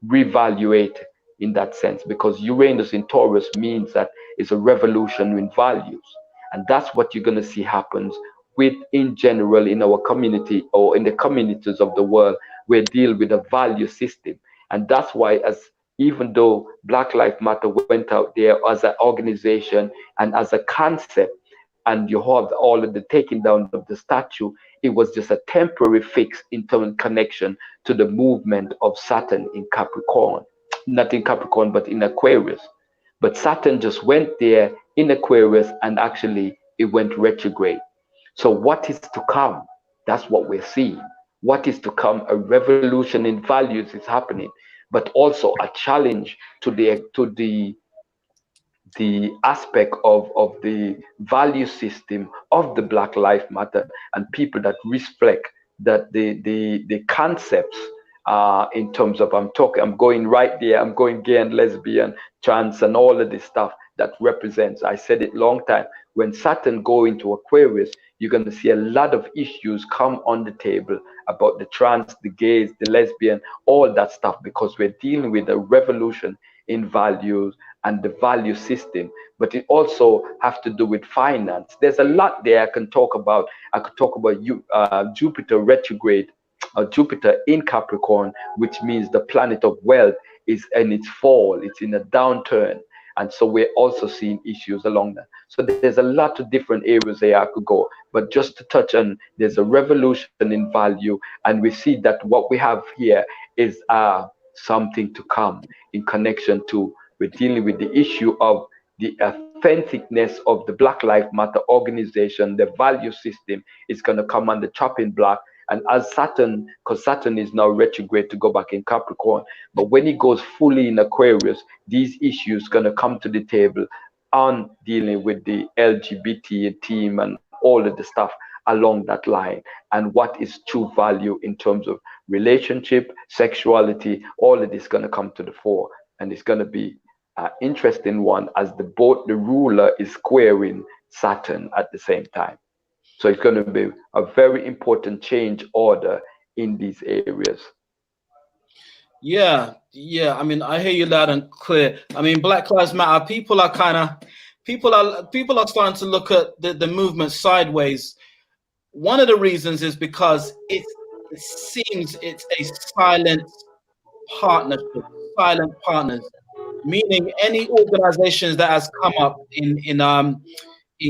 reevaluate in that sense, because Uranus in Taurus means that it's a revolution in values. And that's what you're going to see happens with in general in our community or in the communities of the world. We deal with a value system. And that's why, as even though Black Lives Matter went out there as an organization and as a concept, and you have all of the taking down of the statue, it was just a temporary fix in terms of connection to the movement of Saturn in Capricorn. Not in Capricorn, but in Aquarius. But Saturn just went there in Aquarius and actually it went retrograde. So what is to come? That's what we're seeing. what is to come, a revolution in values is happening, but also a challenge to the aspect of the value system of the Black Lives Matter, and people that reflect that the concepts in terms of, I'm going right there, I'm going gay and lesbian, trans, and all of this stuff that represents. I said it long time. When Saturn go into Aquarius, you're going to see a lot of issues come on the table about the trans, the gays, the lesbian, all that stuff, because we're dealing with a revolution in values and the value system. But it also have to do with finance. There's a lot there I can talk about. I could talk about Jupiter retrograde, Jupiter in Capricorn, which means the planet of wealth is in its fall, it's in a downturn. And so we're also seeing issues along that. So there's a lot of different areas there I could go. But just to touch on, there's a revolution in value, and we see that what we have here is something to come in connection to, we're dealing with the issue of the authenticness of the Black Lives Matter organization. The value system is going to come on the chopping block. And as Saturn, because Saturn is now retrograde to go back in Capricorn, but when it goes fully in Aquarius, these issues going to come to the table on dealing with the LGBT team and all of the stuff along that line, and what is true value in terms of relationship, sexuality, all of this going to come to the fore. And it's going to be an interesting one, as the ruler is squaring Saturn at the same time. So it's going to be a very important change order in these areas. Yeah, yeah. I mean, I hear you loud and clear. I mean, Black Lives Matter. People are starting to look at the movement sideways. One of the reasons is because it seems it's a silent partnership, silent partners, meaning any organizations that has come up in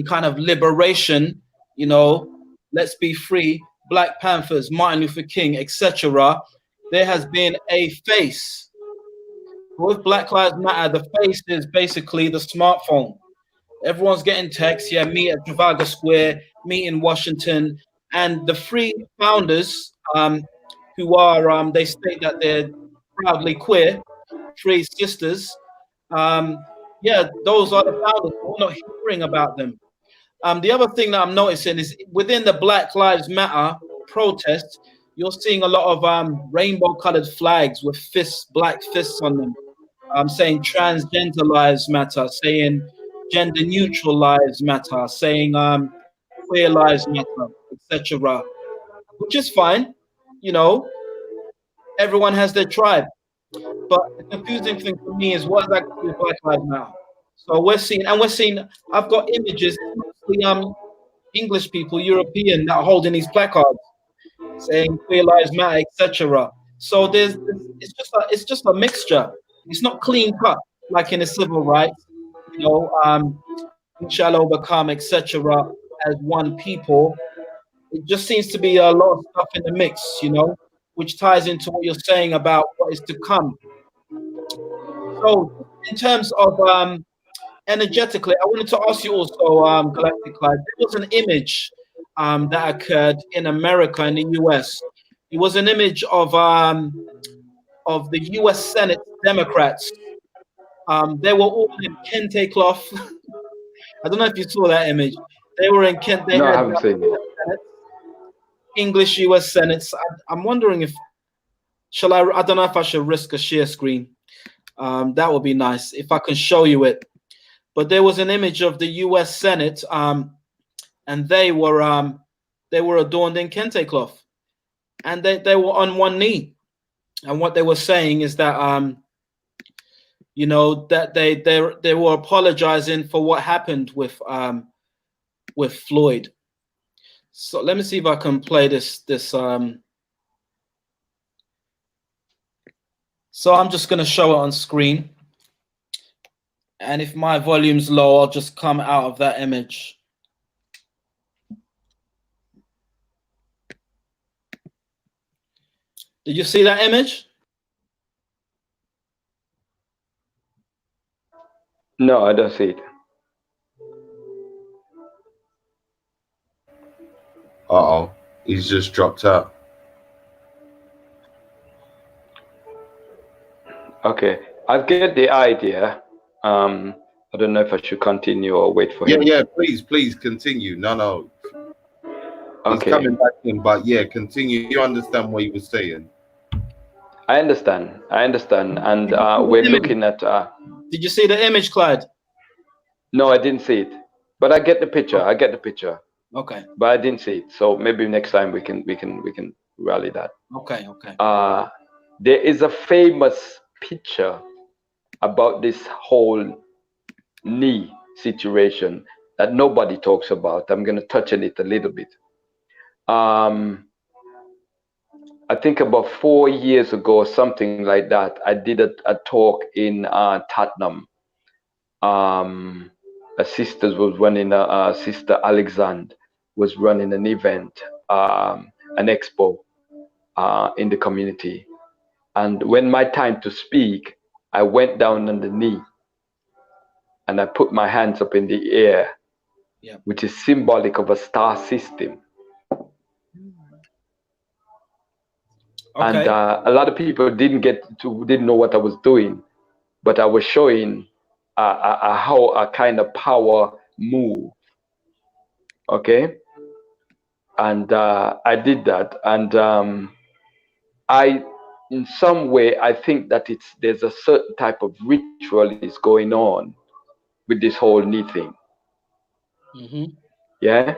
kind of liberation, you know, let's be free, Black Panthers, Martin Luther King, etc. There has been a face. With Black Lives Matter, the face is basically the smartphone. Everyone's getting texts, yeah, meet at Trafalgar Square, meet in Washington, and the three founders, who are, they state that they're proudly queer, three sisters, yeah, those are the founders. We're not hearing about them. The other thing that I'm noticing is within the Black Lives Matter protests, you're seeing a lot of rainbow-colored flags with fists, black fists on them, saying transgender lives matter, saying gender neutral lives matter, saying queer lives matter, etc. Which is fine, you know. Everyone has their tribe, but the confusing thing for me is what exactly is Black Lives Matter. So we're seeing. I've got images, mostly English people, European, that are holding these placards saying queer lives matter, etc. So it's just a mixture. It's not clean cut like in the civil rights. You know, we shall overcome, etc. As one people. It just seems to be a lot of stuff in the mix, you know, which ties into what you're saying about what is to come. So in terms of energetically, I wanted to ask you also, Galactic CLYDE, there was an image that occurred in America, in the US. It was an image of the US Senate Democrats. They were all in kente cloth. I don't know if you saw that image. They were in Kent. They No, I had haven't seen it. English US Senates. I'm wondering if I don't know if I should risk a share screen. That would be nice if I can show you it. But there was an image of the U.S. Senate, and they were adorned in kente cloth, and they were on one knee. And what they were saying is that you know, that they were apologizing for what happened with Floyd. So let me see if I can play this. So I'm just going to show it on screen. And if my volume's low, I'll just come out of that image. Did you see that image? No, I don't see it. Uh-oh, he's just dropped out. Okay, I get the idea. I don't know if I should continue or wait for him. Yeah, please continue. No. He's Okay, coming back in, but yeah, continue. You understand what he was saying. I understand, and Did you see we're the image? looking at. Did you see the image, Clyde? No, I didn't see it, but I get the picture. Oh, I get the picture, okay. but I didn't see it. So maybe next time we can rally that. Okay. There is a famous picture about this whole knee situation that nobody talks about. I'm going to touch on it a little bit. I think about 4 years ago, something like that, I did a talk in Tottenham. A sister was running Sister Alexander was running an event, an expo in the community. And when my time to speak, I went down on the knee and I put my hands up in the air, Yeah. which is symbolic of a star system. Okay. And a lot of people didn't know what I was doing, but I was showing how a kind of power move. Okay, and I did that, and in some way, I think that there's a certain type of ritual is going on with this whole knee thing. Mm-hmm. Yeah,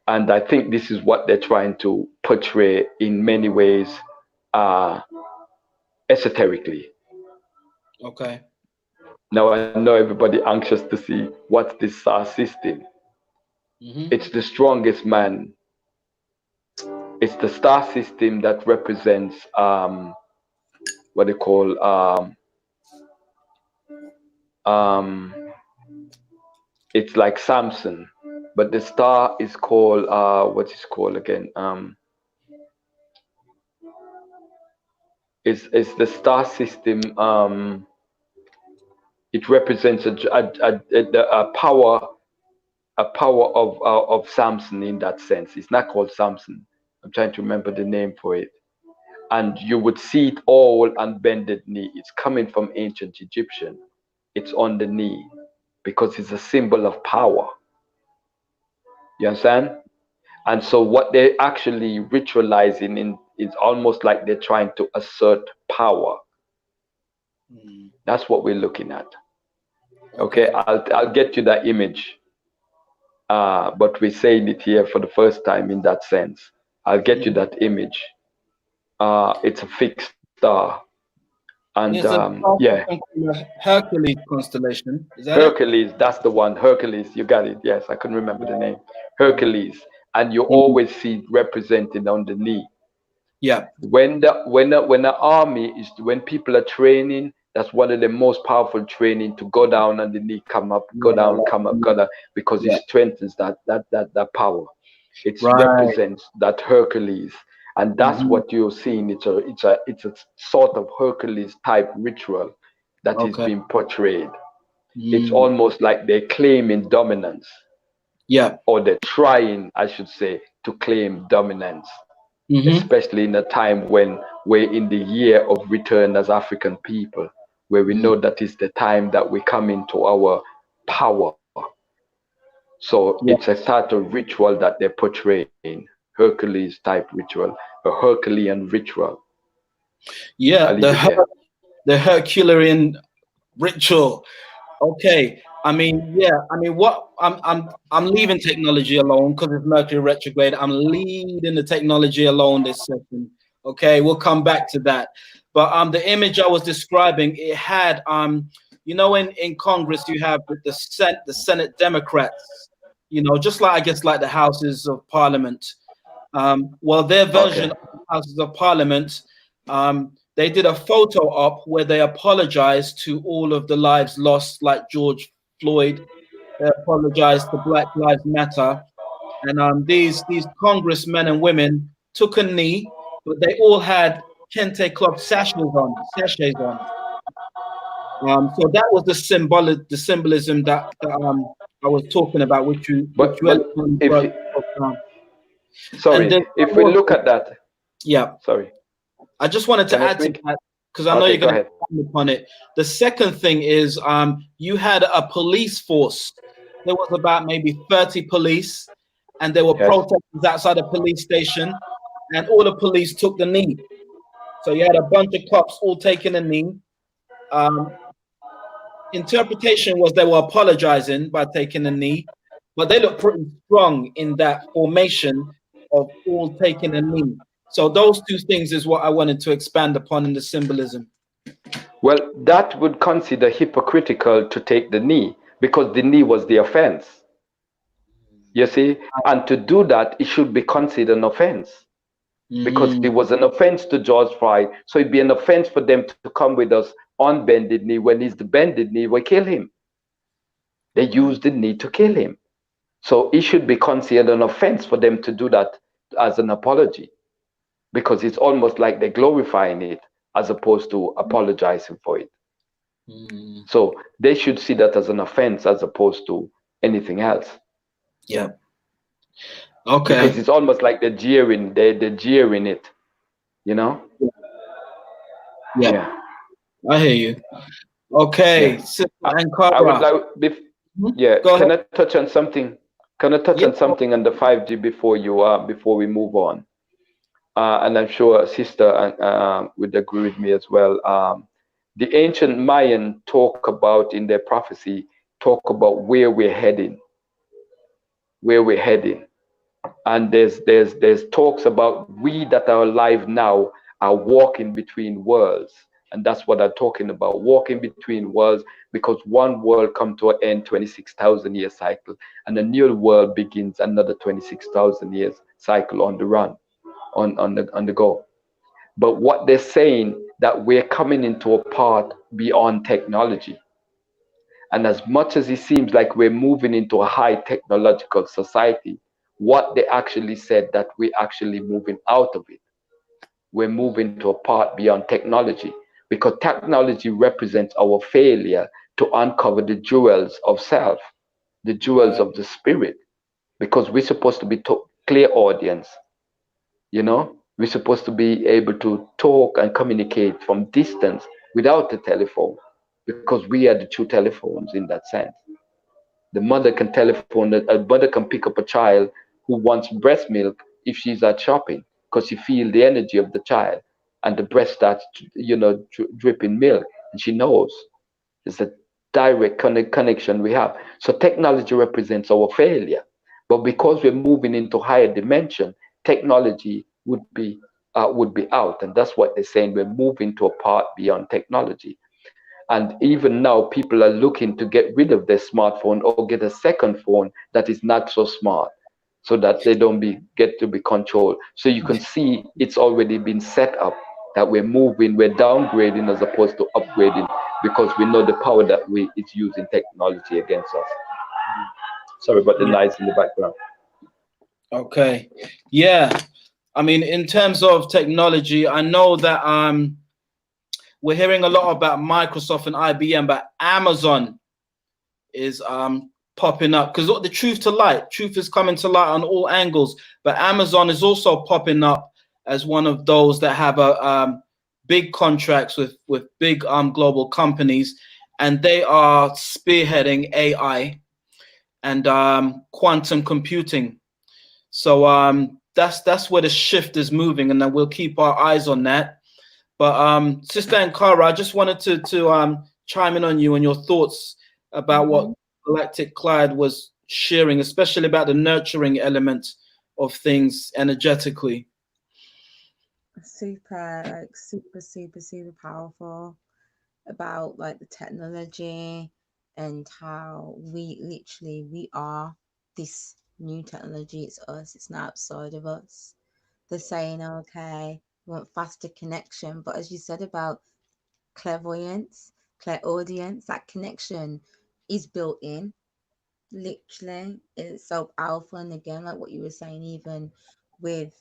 and I think this is what they're trying to portray in many ways, esoterically. Okay. Now I know everybody anxious to see what's this star system. Mm-hmm. It's the strongest man. It's the star system that represents what they call it's like Samson, but the star is called what is called again? It's the star system. It represents a power of Samson in that sense. It's not called Samson. I'm trying to remember the name for it. And you would see it all on bended knee. It's coming from ancient Egyptian. It's on the knee because it's a symbol of power. You understand? And so what they're actually ritualizing in is almost like they're trying to assert power. That's what we're looking at. Okay, I'll get you that image. But we're saying it here for the first time in that sense. I'll get you that image. It's a fixed star. And There's a yeah, Hercules constellation. Is that Hercules, that's the one. Hercules, you got it. Yes, I couldn't remember the name. Hercules, and you always see it represented on the knee. Yeah. When the army is, when people are training, that's one of the most powerful training, to go down on the knee, come up, go down, come up, go down, because it strengthens that power. It represents that Hercules, and that's what you're seeing. It's a sort of Hercules type ritual that is being portrayed. It's almost like they're claiming dominance. Yeah. Or they're trying, I should say, to claim dominance. Especially in a time when we're in the year of return as African people, where we know that is the time that we come into our power. So it's a sort of ritual that they're portraying, Hercules type ritual, a Herculean ritual. Yeah, the Herculean ritual. Okay. I mean, what I'm leaving technology alone because it's Mercury retrograde. I'm leaving the technology alone this session. Okay, we'll come back to that. But the image I was describing, it had in Congress you have the Senate Democrats, just like I guess like the Houses of Parliament. Well, their version of the Houses of Parliament, they did a photo op where they apologized to all of the lives lost, like George Floyd. They apologized to Black Lives Matter, and these congressmen and women took a knee, but they all had kente cloth sachets on. So that was the symbolism that I was talking about, which you. Sorry, if we look at that. Yeah. Sorry. I just wanted to add to that. because I know Okay, you're go going to ahead. expand upon it. The second thing is you had a police force. There was about maybe 30 police, and there were Yes. protesters outside the police station, and all the police took the knee. So you had a bunch of cops all taking a knee. Interpretation was they were apologizing by taking a knee, but they look pretty strong in that formation of all taking a knee. So those two things is what I wanted to expand upon in the symbolism. Well, that would consider hypocritical to take the knee because the knee was the offense. You see, and to do that, it should be considered an offense because it was an offense to George Floyd. So it'd be an offense for them to come with us on bended knee. When it's the bended knee, we kill him. They used the knee to kill him. So it should be considered an offense for them to do that as an apology because it's almost like they're glorifying it as opposed to apologizing for it. So they should see that as an offense as opposed to anything else. Yeah. Okay. Because it's almost like they're jeering it, you know? Yeah. I hear you. Okay. Yeah. Sister I ANKH'KARA. would like, yeah. Go Can ahead. I touch on something? Can I touch on something on the 5G before we move on? And I'm sure Sister would agree with me as well. The ancient Mayan talk about in their prophecy talk about where we're heading, and there's talks about we that are alive now are walking between worlds, and that's what I'm talking about, walking between worlds, because one world come to an end, 26,000 year cycle, and a new world begins another 26,000 years cycle on the run, on the go. But what they're saying that we're coming into a part beyond technology. And as much as it seems like we're moving into a high technological society, what they actually said that we're actually moving out of it. We're moving to a part beyond technology because technology represents our failure to uncover the jewels of self, the jewels of the spirit, because we're supposed to be clear audience, you know? We're supposed to be able to talk and communicate from distance without a telephone because we are the true telephones in that sense. The mother can telephone, a mother can pick up a child who wants breast milk if she's out shopping because she feels the energy of the child and the breast starts, dripping milk, and she knows. It's a direct connection we have. So technology represents our failure. But because we're moving into higher dimension, technology would be out. And that's what they're saying. We're moving to a part beyond technology. And even now, people are looking to get rid of their smartphone or get a second phone that is not so smart, so that they don't get to be controlled. So you can see it's already been set up that we're moving, we're downgrading as opposed to upgrading, because we know the power that it's using technology against us. Sorry about the noise in the background. Okay. Yeah. I mean, in terms of technology, I know that we're hearing a lot about Microsoft and IBM, but Amazon is popping up because the truth is coming to light on all angles. But Amazon is also popping up as one of those that have a big contracts with big global companies, and they are spearheading AI and quantum computing. So that's where the shift is moving, and then we'll keep our eyes on that. But Sister ANKH'KARA, I just wanted to chime in on you and your thoughts about what Galactic CLYDE was sharing, especially about the nurturing element of things energetically. Super powerful about like the technology and how we are this new technology. It's us, it's not outside of us. They're saying, okay, we want faster connection, but as you said about clairvoyance, clairaudience, that connection is built in, literally. It's so powerful. And again, like what you were saying, even with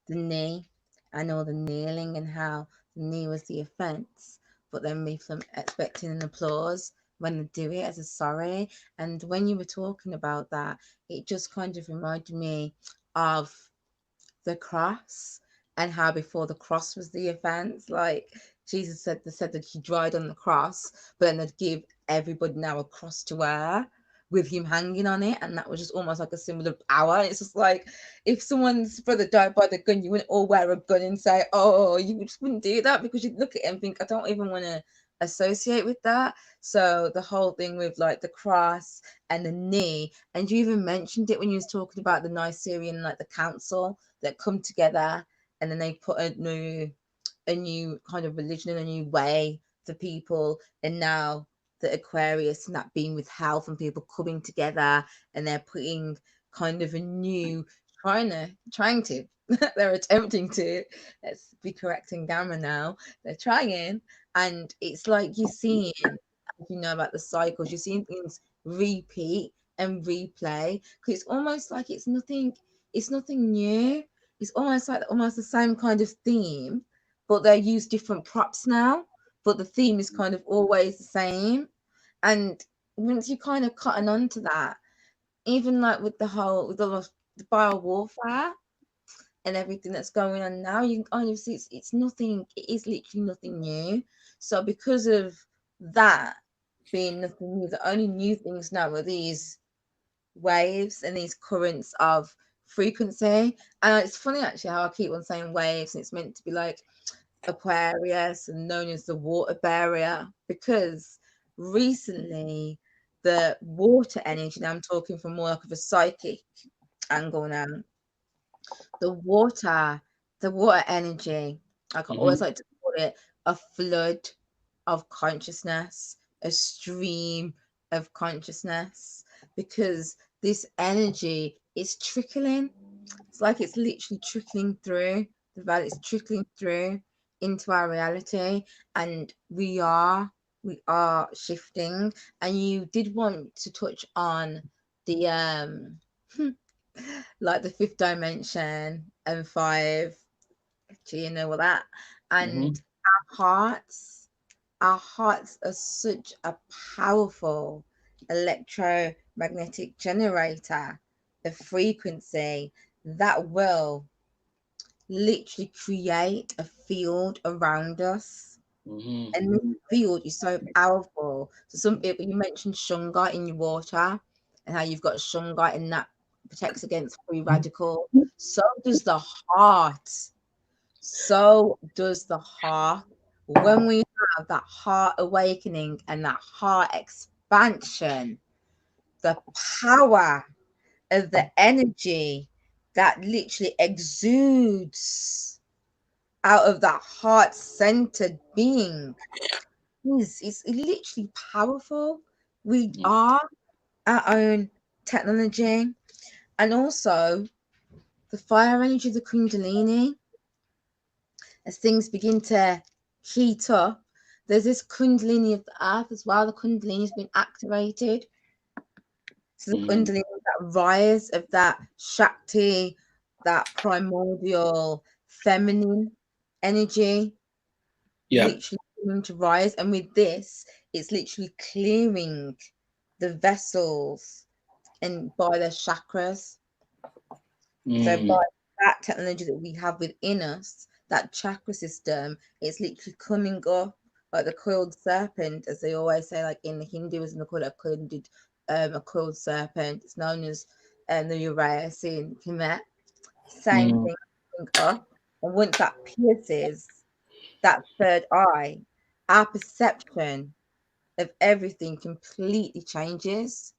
the knee, I know the kneeling and how the knee was the offense, but then me from expecting an applause when they do it as a sorry. And when you were talking about that, it just kind of reminded me of the cross and how before the cross was the offense, like Jesus said that he died on the cross, but then they'd give everybody now a cross to wear with him hanging on it, and that was just almost like a symbol of power. It's just like if someone's brother died by the gun, you wouldn't all wear a gun and say, "Oh," you just wouldn't do that, because you'd look at it and think, "I don't even want to associate with that." So the whole thing with like the cross and the knee, and you even mentioned it when you was talking about the Nicene, like the council that come together, and then they put a new kind of religion and a new way for people, and now the Aquarius and that being with health and people coming together, and they're putting kind of a new trying to they're attempting to, let's be correcting Gamma now, they're trying, and it's like you're seeing, you know, about the cycles, you're seeing things repeat and replay, because it's almost like it's nothing new. It's almost like almost the same kind of theme, but they use different props now, but the theme is kind of always the same. And once you kind of cotton on to that, even like with the bio warfare and everything that's going on now, you can kind of see it's nothing, it is literally nothing new. So because of that being nothing new, the only new things now are these waves and these currents of frequency. And it's funny actually how I keep on saying waves, and it's meant to be like Aquarius and known as the water barrier, because recently the water energy, now I'm talking from more like of a psychic angle now, the water energy, I can always like to call it a flood of consciousness, a stream of consciousness, because this energy is trickling. It's like it's literally trickling through the valley, it's trickling through into our reality, and we are shifting. And you did want to touch on the like the fifth dimension and five, do you know what that, and our hearts are such a powerful electromagnetic generator of frequency that will literally create a field around us. And this field is so powerful. So some people, you mentioned shungite in your water and how you've got shungite, and that protects against free radicals. So does the heart. So does the heart. When we have that heart awakening and that heart expansion, the power of the energy that literally exudes out of that heart-centered being is literally powerful. We are our own technology, and also the fire energy, the Kundalini. As things begin to heat up, there's this Kundalini of the earth as well. The Kundalini has been activated. So the Kundalini, that rise of that Shakti, that primordial feminine energy, literally coming to rise. And with this, it's literally clearing the vessels and by the chakras. So by that technology that we have within us, that chakra system, it's literally coming up like the coiled serpent, as they always say, like in the Hinduism, they call it a coiled serpent. It's known as the Urias in Kemet. Same thing, up. And once that pierces that third eye, our perception of everything completely changes.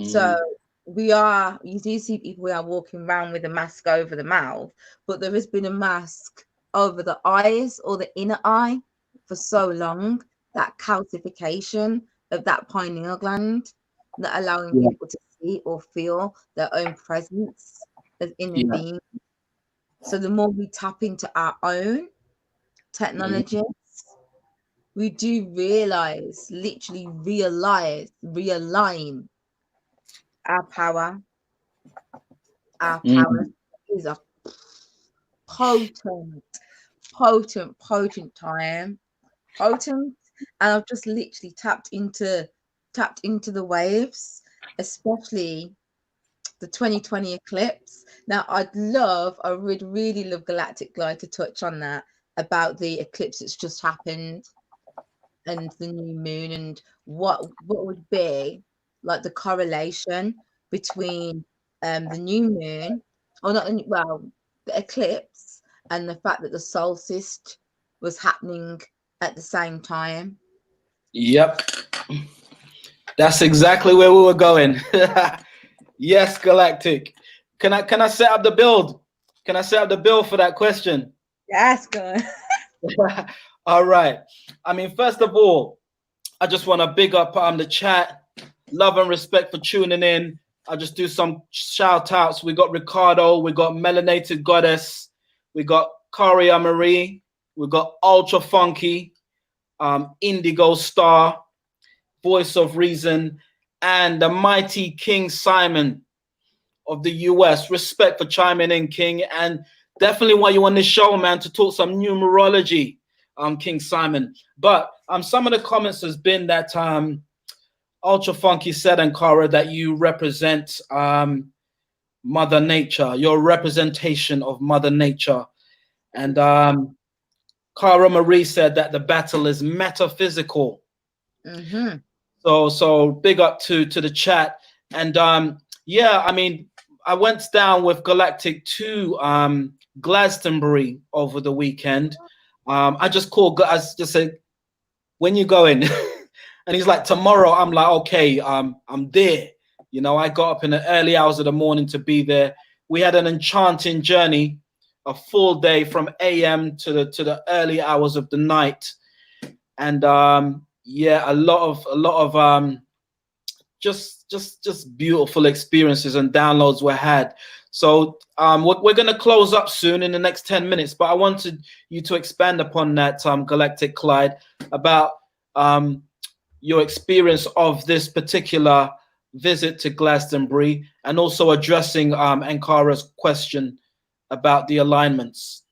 So you do see people who are walking around with a mask over the mouth, but there has been a mask over the eyes or the inner eye for so long, that calcification of that pineal gland, not allowing people to see or feel their own presence as inner beings. So the more we tap into our own technologies, we do literally realign our power. Our power is a potent time. Potent. And I've just literally tapped into the waves, especially the 2020 eclipse. Now I would really love Galactic GLYDE to touch on that, about the eclipse that's just happened and the new moon, and what would be like the correlation between the new moon, or not, well, the eclipse, and the fact that the solstice was happening at the same time. Yep, that's exactly where we were going. Yes, Galactic. Can I set up the build? Can I set up the build for that question? Yes, good. All right. I mean, first of all, I just want to big up the chat. Love and respect for tuning in. I'll just do some shout outs. We got Ricardo, we got Melanated Goddess, we got Karia Marie, we got Ultra Funky, Indigo Star, Voice of Reason, and the mighty King Simon of the US. Respect for chiming in, King, and definitely want you on this show, man, to talk some numerology, King Simon. But some of the comments has been that Ultra Funky said, ANKH'KARA, that you represent Mother Nature, your representation of Mother Nature. And Cara Marie said that the battle is metaphysical. Mm-hmm. So big up to the chat. And yeah, I mean, I went down with Galactic to Glastonbury over the weekend. I just said, when you going? And he's like, tomorrow. I'm like, okay, I'm there. You know, I got up in the early hours of the morning to be there. We had an enchanting journey, a full day from AM to the early hours of the night. And yeah, a lot of just beautiful experiences and downloads were had. So we're going to close up soon in the next 10 minutes, but I wanted you to expand upon that, Galactic Clyde, about your experience of this particular visit to Glastonbury, and also addressing ANKH'KARA's question about the alignments.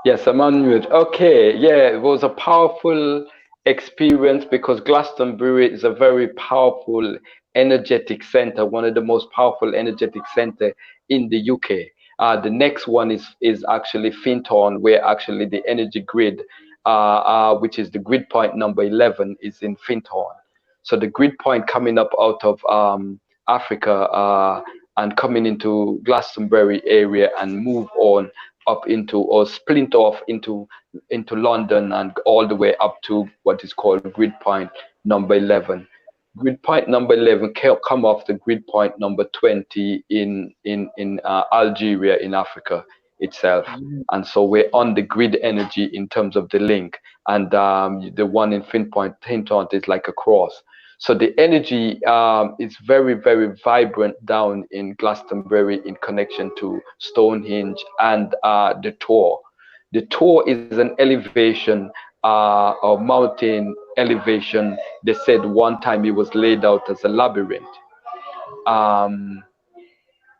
Yes, I'm on mute. Okay, yeah, it was a powerful experience because Glastonbury is a very powerful energetic center, one of the most powerful energetic center in the UK. The next one is actually Fintorn, where actually the energy grid, which is the grid point number 11, is in Fintorn. So the grid point coming up out of Africa and coming into Glastonbury area and move on up into, or splint off into London and all the way up to what is called grid point number 11. Grid point number 11 come off the grid point number 20 in Algeria in Africa itself. And so we're on the grid energy in terms of the link, and the one in Fintorn is like a cross. So the energy is very, very vibrant down in Glastonbury in connection to Stonehenge and the Tor. The Tor is an elevation, or mountain elevation. They said one time it was laid out as a labyrinth.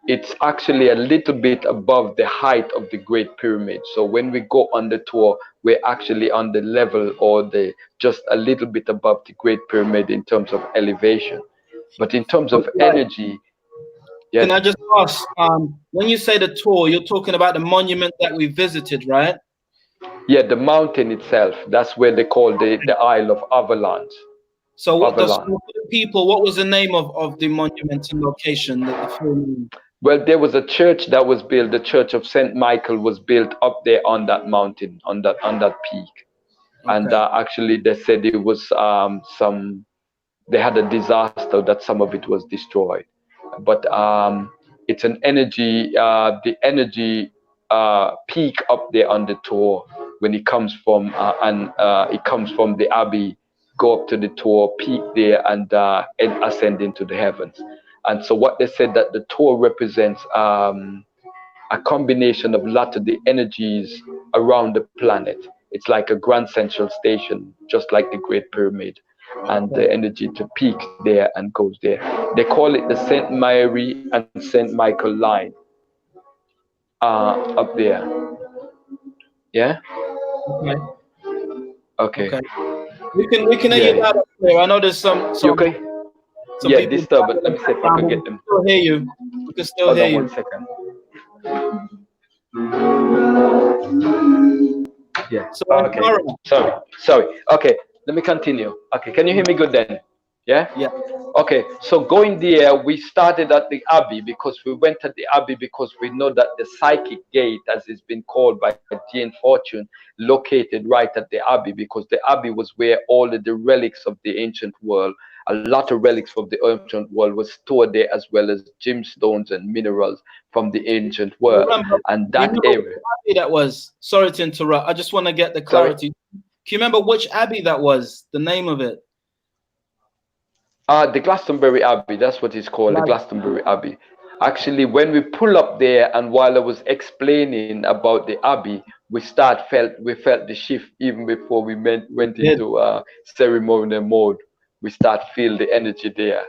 It's actually a little bit above the height of the Great Pyramid. So when we go on the tour, we're actually on the level, or just a little bit above the Great Pyramid in terms of elevation. But in terms of energy, yes. Can I just ask, when you say the tour, you're talking about the monument that we visited, right? Yeah, the mountain itself. That's where they call the Isle of Avalanche. So what was the name of the monument and location? Well, there was a church that was built. The Church of St. Michael was built up there on that mountain, on that peak. Okay. And actually, they said it was they had a disaster that some of it was destroyed. But it's an energy, the energy peak up there on the tour when it comes from it comes from the Abbey, go up to the tour, peak there, and ascend into the heavens. And so what they said, that the tour represents a combination of a lot of the energies around the planet. It's like a grand central station, just like the Great Pyramid, and the energy to peak there and goes there. They call it the St. Mary and St. Michael line up there. Yeah. Okay. We can hear you loud and clear. I know there's some okay. Yeah, disturb it. Let me see if I can get them. We'll hear you. We can still Hold hear on you. 1 second. Yeah. So Okay. Ankara. Sorry. Okay. Let me continue. Okay. Can you hear me good then? Yeah. Yeah. Okay. So going there, we started at the Abbey because we went at the Abbey because we know that the psychic gate, as it's been called by Jane Fortune, located right at the Abbey, because the Abbey was where all of the relics of the ancient world, a lot of relics from the ancient world, was stored there, as well as gemstones and minerals from the ancient world. And that remember area. which abbey that was? Sorry to interrupt. I just want to get the Sorry? clarity. Can you remember which abbey that was? The name of it? The Glastonbury Abbey, that's what it's called, the Glastonbury Abbey. Actually, when we pull up there, and while I was explaining about the Abbey, we felt the shift even before we went into ceremonial mode. We start feel the energy there.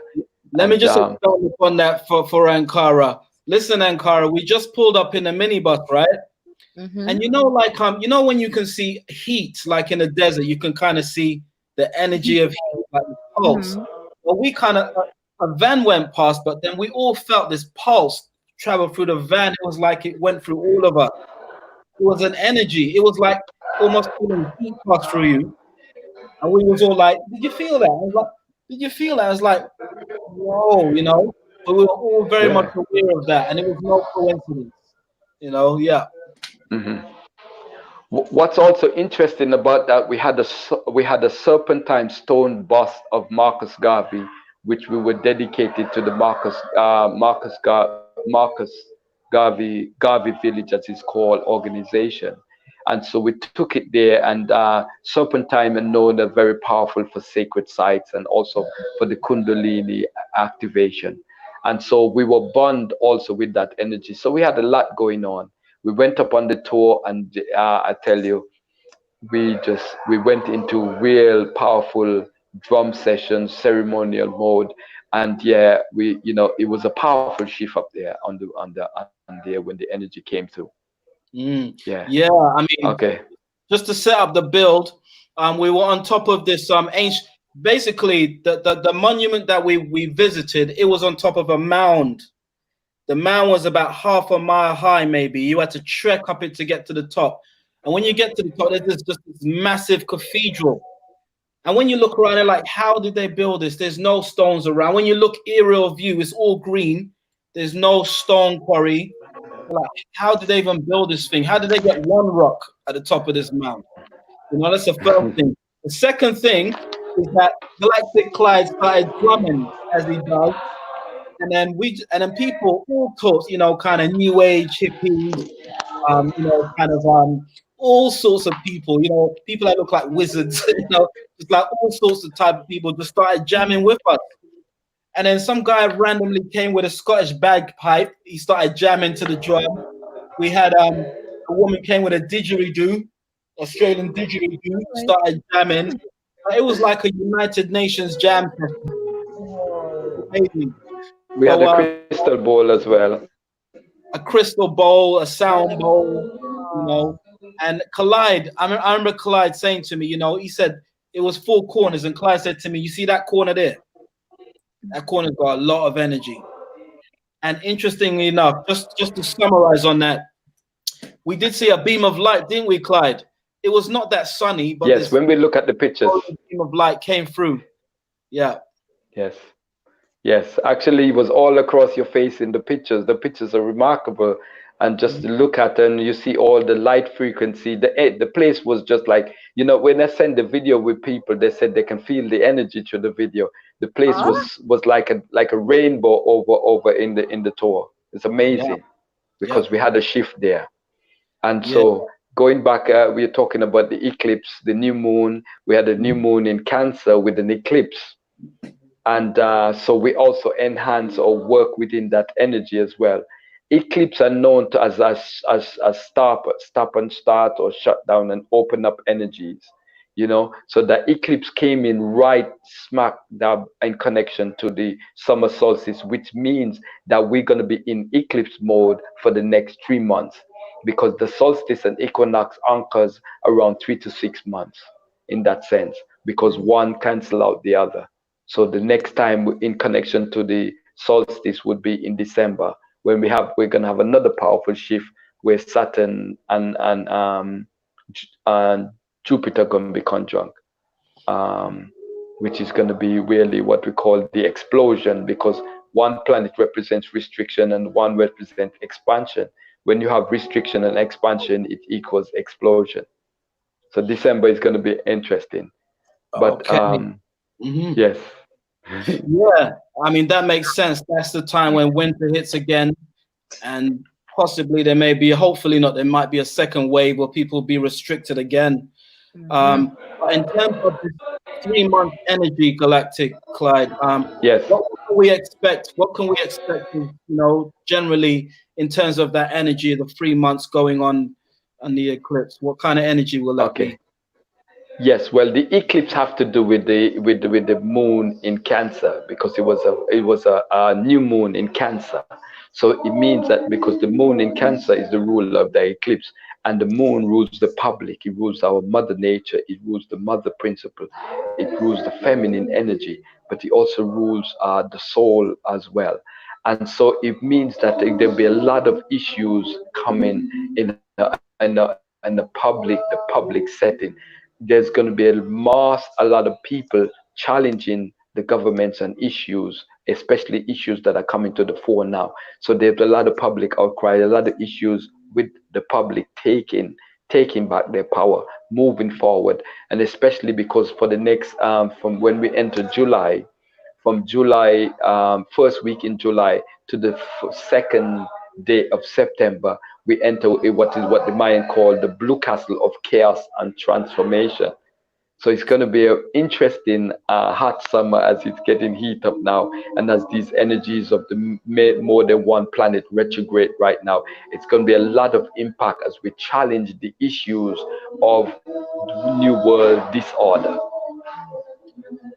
Let me just expound upon that for Ankara. Listen, Ankara, we just pulled up in a minibus, right? And you know, like you know, when you can see heat, like in the desert, you can kind of see the energy of heat, like the pulse. Well, we kind of a van went past, but then we all felt this pulse travel through the van. It was like it went through all of us. It was an energy. It was like almost feeling heat pass through you. And we was all like, "Did you feel that?" I was like, "Did you feel that?" I was like, "Whoa," you know. But we were all very much aware of that, and it was no coincidence, you know. Yeah. What's also interesting about that, we had a serpentine stone bust of Marcus Garvey, which we were dedicated to the Marcus Garvey Village, as it's called, organization. And so we took it there, and serpentine and known as very powerful for sacred sites and also for the Kundalini activation. And so we were bound also with that energy. So we had a lot going on. We went up on the tour, and I tell you, we went into real powerful drum sessions, ceremonial mode, and yeah, it was a powerful shift up there on there when the energy came through. Yeah. I mean, okay. Just to set up the build, we were on top of this ancient. Basically, the monument that we visited, it was on top of a mound. The mound was about half a mile high, maybe. You had to trek up it to get to the top. And when you get to the top, there's just this massive cathedral. And when you look around, they're like, how did they build this? There's no stones around. When you look aerial view, it's all green. There's no stone quarry. Like, how did they even build this thing? How did they get one rock at the top of this mountain? You know, that's the first thing. The second thing is that Galactic CLYDE started drumming as he does. And then people all sorts, you know, kind of new age hippies, you know, kind of all sorts of people, you know, people that look like wizards, you know, just like all sorts of type of people just started jamming with us. And then some guy randomly came with a Scottish bagpipe. He started jamming to the drum. We had a woman came with a didgeridoo, Australian didgeridoo, started jamming. It was like a United Nations jam festival. Amazing. We had a crystal bowl as well. A crystal bowl, a sound bowl, you know. And CLYDE, I remember CLYDE saying to me, you know, he said it was 4 corners, and CLYDE said to me, you see that corner there? That corner's got a lot of energy. And interestingly enough, just to summarize on that, we did see a beam of light, didn't we, CLYDE? It was not that sunny, but yes, when we look at the pictures, beam of light came through. Yeah. Yes, actually, it was all across your face in the pictures. The pictures are remarkable, and just look at and you see all the light frequency. The place was just like, you know, when I send the video with people, they said they can feel the energy through the video. The place was like a rainbow over in the tour. It's amazing because we had a shift there, and so. Going back, we are talking about the eclipse, the new moon. We had a new moon in Cancer with an eclipse. And so we also enhance or work within that energy as well. Eclipses are known to as stop and start, or shut down and open up energies, you know. So the eclipse came in right smack dab in connection to the summer solstice, which means that we're going to be in eclipse mode for the next 3 months, because the solstice and equinox anchors around 3 to 6 months in that sense, because one cancel out the other. So the next time in connection to the solstice would be in December, when we're gonna have another powerful shift where Saturn and Jupiter gonna be conjunct, which is gonna be really what we call the explosion, because one planet represents restriction and one represents expansion. When you have restriction and expansion, it equals explosion. So December is going to be interesting. But Okay. yes. Yeah, I mean, that makes sense. That's the time when winter hits again, and possibly there may be, hopefully not, there might be a second wave where people will be restricted again. But in terms of this 3-month energy, Galactic, Clyde, Yes. what can we expect? What can we expect, generally in terms of that energy, the 3 months going on the eclipse? What kind of energy will that be? Yes, well, the eclipse have to do with the moon in Cancer, because it was a new moon in Cancer. So it means that because the moon in Cancer is the ruler of the eclipse, and the moon rules the public, it rules our mother nature, it rules the mother principle, it rules the feminine energy, but it also rules the soul as well. And so it means that there'll be a lot of issues coming in the public setting. There's going to be a lot of people challenging the governments and issues, especially issues that are coming to the fore now. So there's a lot of public outcry, a lot of issues with the public taking back their power, moving forward, and especially because for the next from when we enter July, from July, first week in July to the second day of September, we enter what the Mayan call the blue castle of chaos and transformation. So it's going to be an interesting hot summer as it's getting heat up now, and as these energies of the more than one planet retrograde right now, it's going to be a lot of impact as we challenge the issues of new world disorder.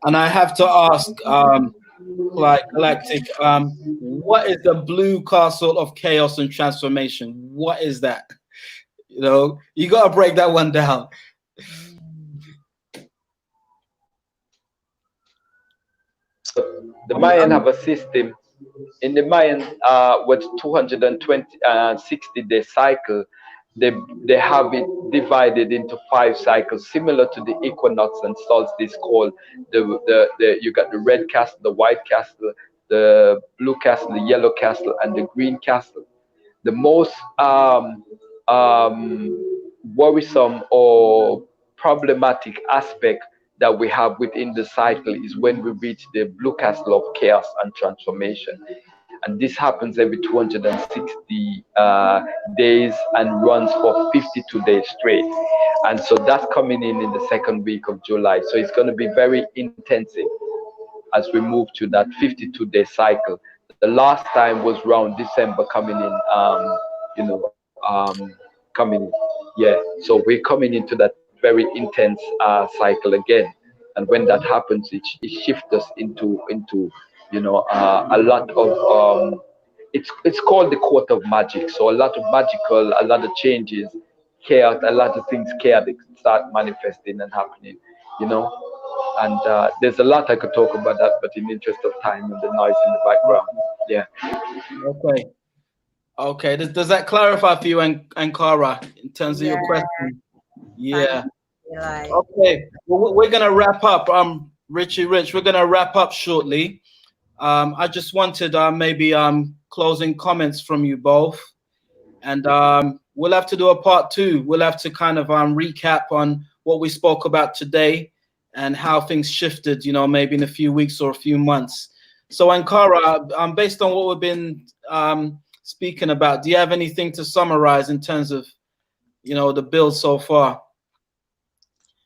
And I have to ask, like Galactic, what is the blue castle of chaos and transformation? What is that? You got to break that one down. The Mayan have a system. In the Mayan, with 260-day cycle, they have it divided into 5 cycles, similar to the equinox and solstice. Called you got the red castle, the white castle, the blue castle, the yellow castle, and the green castle. The most worrisome or problematic aspect that we have within the cycle is when we reach the blue castle of chaos and transformation. And this happens every 260 days and runs for 52 days straight. And so that's coming in the second week of July. So it's going to be very intensive as we move to that 52-day cycle. The last time was around December coming in, coming in. Yeah, so we're coming into that very intense cycle again. And when that happens, it shifts us into a lot of it's called the court of magic. So a lot of changes, chaos, a lot of things chaotic start manifesting and happening, and there's a lot I could talk about that, but in the interest of time and the noise in the background. Yeah. Okay. Does that clarify for you, ANKH'KARA, in terms of your question? Yeah. Okay. Well, we're gonna wrap up. Richie Rich, we're gonna wrap up shortly. I just wanted maybe closing comments from you both, and we'll have to do a part 2. We'll have to kind of recap on what we spoke about today and how things shifted, maybe in a few weeks or a few months. So ANKH'KARA, based on what we've been speaking about, do you have anything to summarize in terms of, the build so far?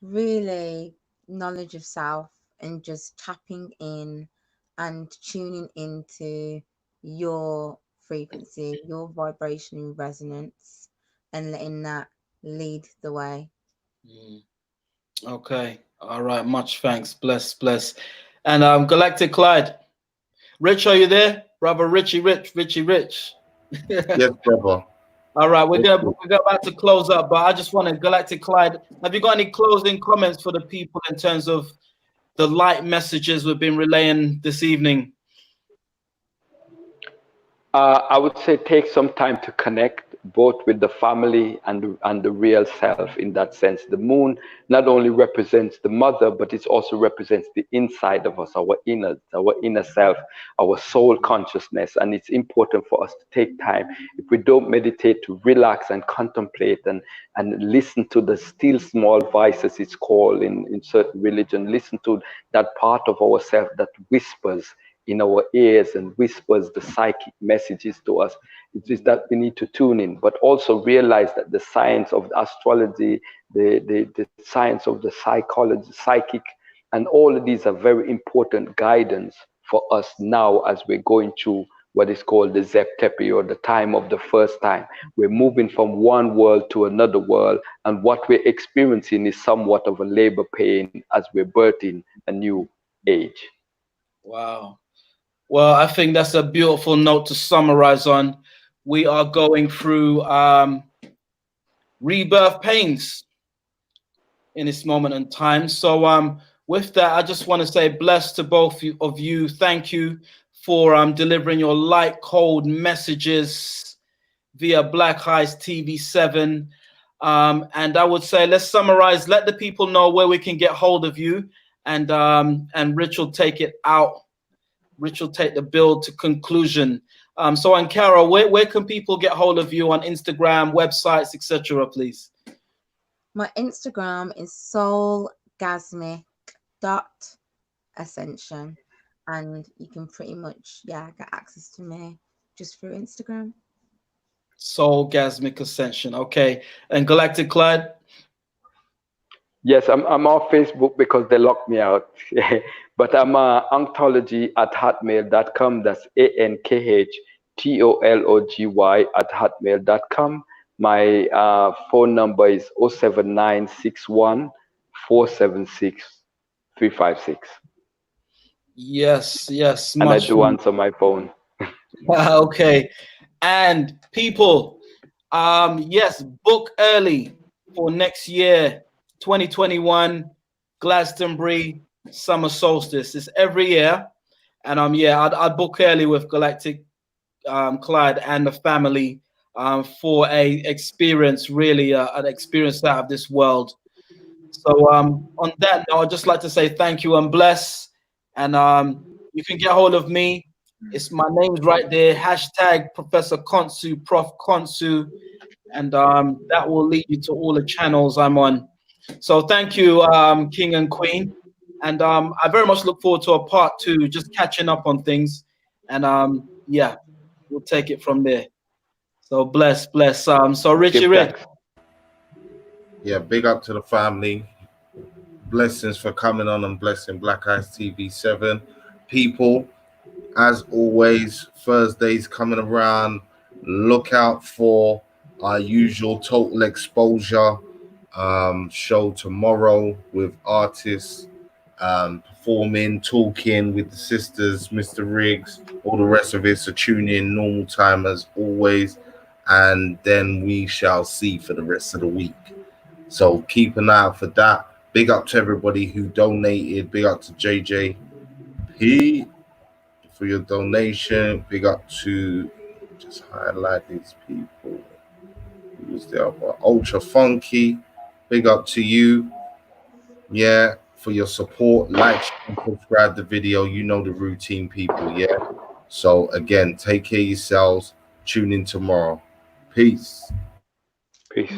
Really, knowledge of self and just tapping in and tuning into your frequency, your vibrational resonance, and letting that lead the way. Okay. All right. Much thanks. Bless. And Galactic Clyde. Rich, are you there? Brother Richie Rich. Yes, brother. All right, we're about to close up, but I just wanted Galactic Clyde. Have you got any closing comments for the people in terms of the light messages we've been relaying this evening? I would say take some time to connect both with the family and the real self in that sense. The moon not only represents the mother, but it also represents the inside of us, our inner self, our soul consciousness. And it's important for us to take time. If we don't meditate, to relax and contemplate and listen to the still small voices, it's called in certain religion, listen to that part of ourself that whispers in our ears and whispers the psychic messages to us. It is that we need to tune in, but also realize that the science of the astrology, the science of the psychology, psychic, and all of these are very important guidance for us now as we're going through what is called the Zeptepi, or the time of the first time. We're moving from one world to another world, and what we're experiencing is somewhat of a labor pain as we're birthing a new age. Wow. Well, I think that's a beautiful note to summarize on. We are going through rebirth pains in this moment in time. So with that, I just want to say bless to both of you. Thank you for delivering your light, cold messages via Black Eyes TV 7. And I would say, let's summarize, let the people know where we can get hold of you, and Rich will take it out. Rich will take the build to conclusion. So ANKH'KARA, where can people get hold of you on Instagram, websites, etc., please? My Instagram is soulgasmic.ascension, and you can pretty much get access to me just through Instagram. Soulgasmic Ascension. Okay. And Galactic CLYDE? Yes, I'm on Facebook because they locked me out. But I'm ankhology@hotmail.com. That's ANKHTOLOGY@hotmail.com. My phone number is 07961 476 356. Yes, yes. And I do answer my phone. Okay. And people, yes, book early for next year, 2021, Glastonbury summer solstice. It's every year. And I'd book early with Galactic CLYDE and the family for a experience, really an experience out of this world. So on that note, I'd just like to say thank you and bless. And you can get hold of me. It's my name's right there. Hashtag Professor Khonsu, Prof Khonsu. And that will lead you to all the channels I'm on. So thank you, King and Queen. And I very much look forward to a part 2, just catching up on things. And yeah, we'll take it from there. So bless. So Richie Rich. Yeah, big up to the family. Blessings for coming on and blessing Black Eyes TV 7. People, as always, Thursdays coming around. Look out for our usual Total Exposure show tomorrow with artists performing, talking with the sisters, Mr. Riggs, all the rest of it. So tune in normal time as always, and then we shall see for the rest of the week. So keep an eye out for that. Big up to everybody who donated. Big up to JJP for your donation. Big up to, just highlight these people. Who was there? Ultra Funky. Big up to you. Yeah, for your support. Like, and subscribe the video. You know the routine, people. Yeah. So again, take care of yourselves. Tune in tomorrow. Peace. Peace.